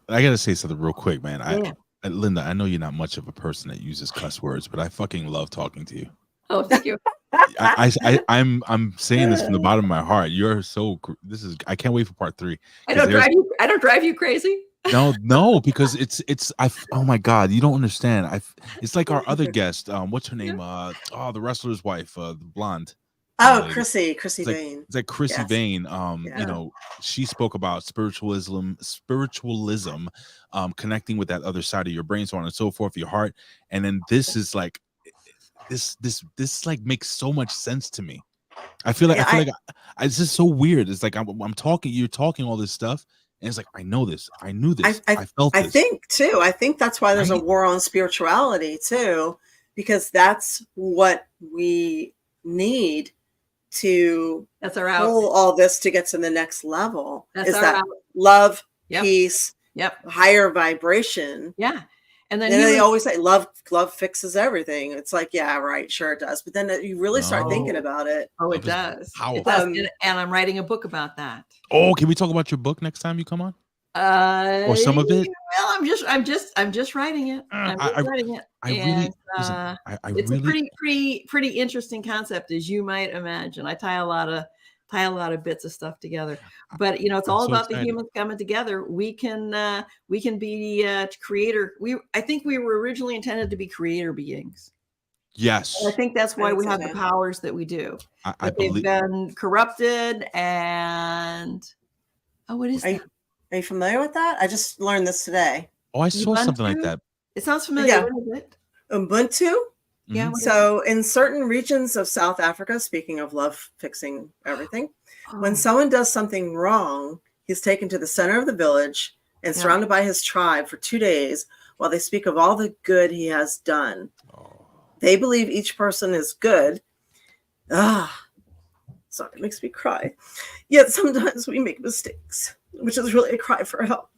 I gotta say something real quick, man. Linda, I know you're not much of a person that uses cuss words, but I fucking love talking to you. Oh, thank you. I'm saying this from the bottom of my heart. You're so. I can't wait for part 3. I don't drive you crazy. No, because it's. Oh my God, you don't understand. It's like our other guest. What's her name? The wrestler's wife, the blonde. Oh, Chrissy Vane. It's like Chrissy Vane. She spoke about spiritualism, connecting with that other side of your brain, so on and so forth, your heart. And then this is like, this like makes so much sense to me. I feel like it's just so weird. It's like I'm talking, you're talking all this stuff, and it's like I know this, I knew this, I felt this. I think that's why there's a war on spirituality too, because that's what we need to pull all this to get to the next level. Love, peace, higher vibration. Yeah. And then they always say love fixes everything. It's like, yeah, right, sure it does. But then you really start thinking about it. Oh, it does. It does. And I'm writing a book about that. Oh, can we talk about your book next time you come on? Or some of it? Well, I'm just writing it. It's a pretty interesting concept, as you might imagine. I tie a lot of bits of stuff together, but it's all about the humans coming together. We can be creator. I think we were originally intended to be creator beings. Yes. And I think that's why we have the powers that we do. I believe they've been corrupted, and what is that? Are you familiar with that? I just learned this today. Oh, I saw something like Ubuntu? that. It sounds familiar. Yeah. What is it? Ubuntu. Yeah. what is So in certain regions of South Africa, speaking of love fixing everything, it? when Oh, someone does something wrong, he's taken to the center of the village and Yeah. surrounded by his tribe for 2 days while they speak of all the good he has done. They believe each person is good. Sorry, it makes me cry. Yet sometimes we make mistakes, which is really a cry for help.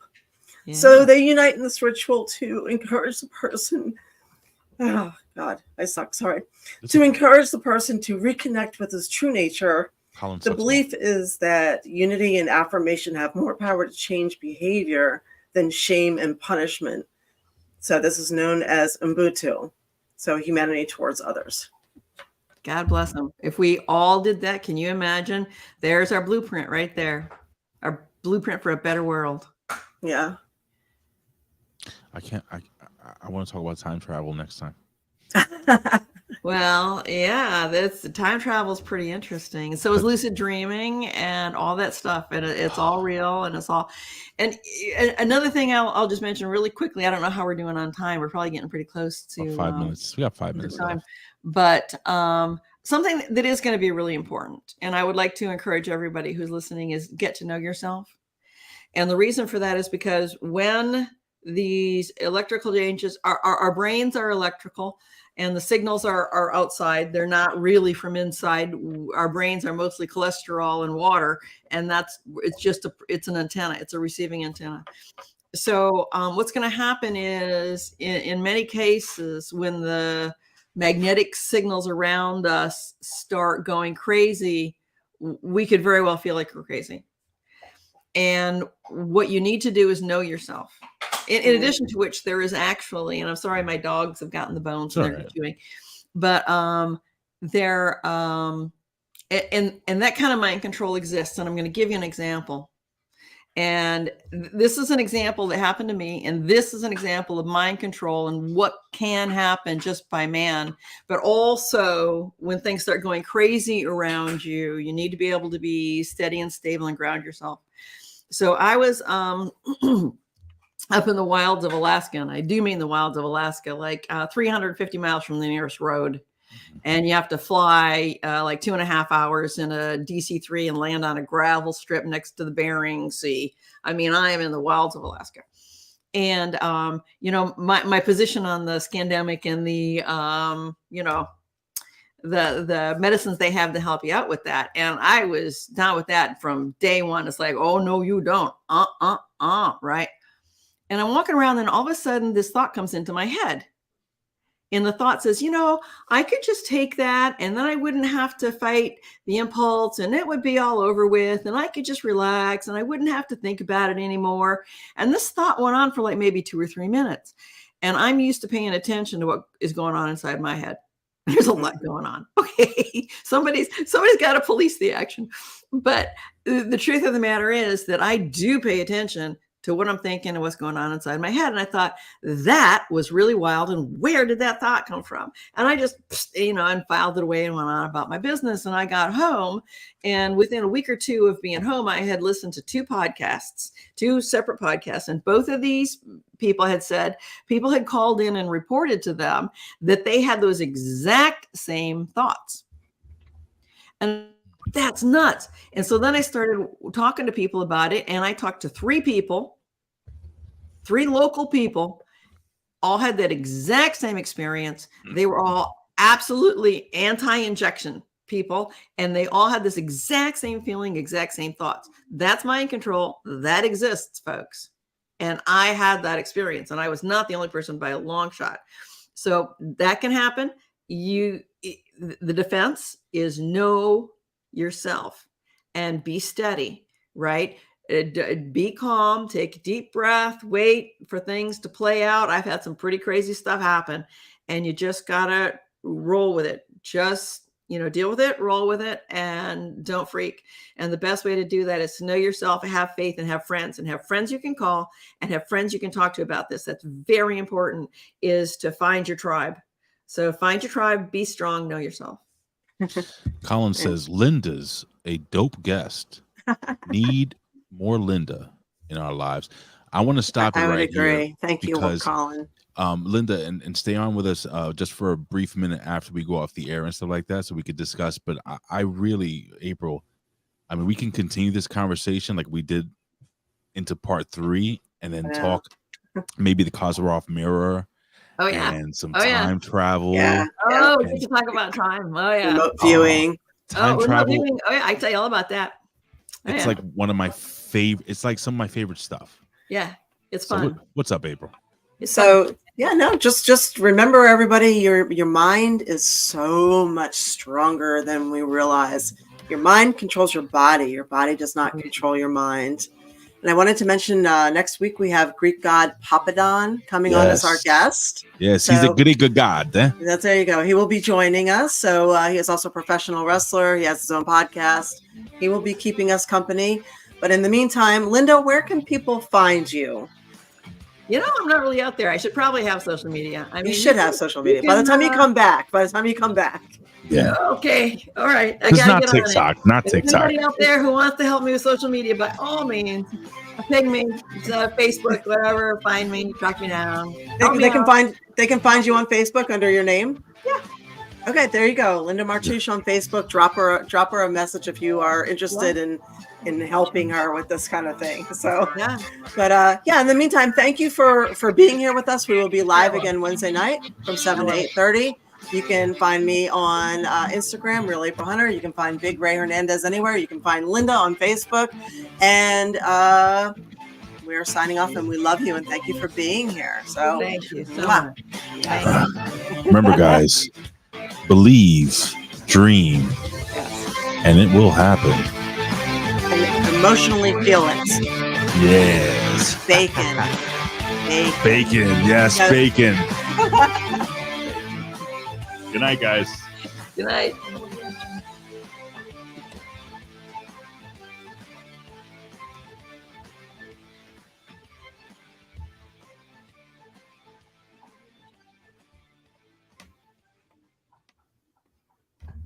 yeah. So they unite in this ritual to encourage the person. Oh, God, I suck. Sorry. To encourage the person to reconnect with his true nature. Colin The sucks belief is that unity and affirmation have more power to change behavior than shame and punishment. So this is known as Ubuntu. So humanity towards others. God bless them. If we all did that, can you imagine? There's our blueprint right there. Our blueprint for a better world. Yeah. I want to talk about time travel next time. Well, yeah, that's time travel is pretty interesting. And so is lucid dreaming and all that stuff. And it's all real and it's all. And another thing I'll just mention really quickly. I don't know how we're doing on time. We're probably getting pretty close to About 5 minutes. We got 5 minutes time. left. But something that is going to be really important, and I would like to encourage everybody who's listening, is get to know yourself. And the reason for that is because when these electrical changes, our brains are electrical, and the signals are outside. They're not really from inside. Our brains are mostly cholesterol and water, and it's an antenna. It's a receiving antenna. So what's going to happen is, in many cases, when the magnetic signals around us start going crazy, we could very well feel like we're crazy. And what you need to do is know yourself. In addition to which, there is actually, and I'm sorry, my dogs have gotten the bones and they're chewing, but there and that kind of mind control exists. And I'm going to give you an example. And this is an example that happened to me. And this is an example of mind control and what can happen just by man. But also, when things start going crazy around you, you need to be able to be steady and stable and ground yourself. So I was up in the wilds of Alaska, and I do mean the wilds of Alaska, like 350 miles from the nearest road. And you have to fly like 2.5 hours in a DC-3 and land on a gravel strip next to the Bering Sea. I mean, I am in the wilds of Alaska. And, my position on the scandemic and the, the medicines they have to help you out with that. And I was down with that from day one. It's like, oh, no, you don't. Right. And I'm walking around, and all of a sudden this thought comes into my head. And the thought says, I could just take that, and then I wouldn't have to fight the impulse, and it would be all over with, and I could just relax, and I wouldn't have to think about it anymore. And this thought went on for like maybe 2 or 3 minutes. And I'm used to paying attention to what is going on inside my head. There's a lot going on. Okay. Somebody's got to police the action. But the truth of the matter is that I do pay attention to what I'm thinking and what's going on inside my head. And I thought that was really wild. And where did that thought come from? And I just, and filed it away and went on about my business. And I got home, and within a week or two of being home, I had listened to 2 separate podcasts. And both of these people had said, people had called in and reported to them that they had those exact same thoughts. And that's nuts. And so then I started talking to people about it, and I talked to 3 local people, all had that exact same experience. They were all absolutely anti-injection people, and they all had this exact same feeling, exact same thoughts. That's mind control. That exists, folks. And I had that experience, and I was not the only person by a long shot. So that can happen. The defense is know yourself and be steady, right? Be calm, take a deep breath, wait for things to play out. I've had some pretty crazy stuff happen, and you just gotta roll with it. Just, deal with it, roll with it, and don't freak. And the best way to do that is to know yourself, have faith, and have friends you can call, and have friends you can talk to about this. That's very important, is to find your tribe. So find your tribe, be strong, know yourself. Colin says, Linda's a dope guest. Need more Linda. in our lives. I want to stop it I would right agree. here. Thank you, because, Colin. Linda, and stay on with us just for a brief minute after we go off the air and stuff like that, so we could discuss. But I really, April, I mean, we can continue this conversation like we did into part 3, and then talk maybe the Kozarov mirror. Oh yeah, and some yeah. time travel. Yeah. Oh, we can talk about time. Oh yeah, Remote viewing. Time remote travel. viewing. Oh yeah, I tell you all about that. Oh, It's yeah. like one of my favorite. It's like some of my favorite stuff. Yeah, it's So fun. what's up, April? It's So fun. yeah, no, just remember, everybody, your mind is so much stronger than we realize. Your mind controls your body. Your body does not control your mind. And I wanted to mention next week we have Greek god Papadon coming on as our guest. Yes, he's a So- good god. Eh? There you go. He will be joining us. So he is also a professional wrestler. He has his own podcast. He will be keeping us company. But in the meantime, Linda, where can people find you? You know, I'm not really out there. I should probably have social media. I mean, You should have social media. By the time you come back. Yeah. Okay. All right. I It's gotta not get on it. TikTok. Not If there's TikTok. anybody out there who wants to help me with social media, by all means, ping me, Facebook, whatever. Find me, track me down. They can find you on Facebook under your name. Yeah. Okay, there you go. Linda Martuch on Facebook. Drop her a message if you are interested in helping her with this kind of thing. So yeah. But in the meantime, thank you for being here with us. We will be live again Wednesday night from 7 to 8:30. You can find me on Instagram, Real April Hunter. You can find Big Ray Hernandez anywhere. You can find Linda on Facebook. And we are signing off, and we love you, and thank you for being here. So Thank you so mwah. much. Thank you. Remember, guys, believe, dream, and it will happen. And emotionally feel it. Yes. Bacon. Bacon. Yes, bacon. Good night, guys. Good night.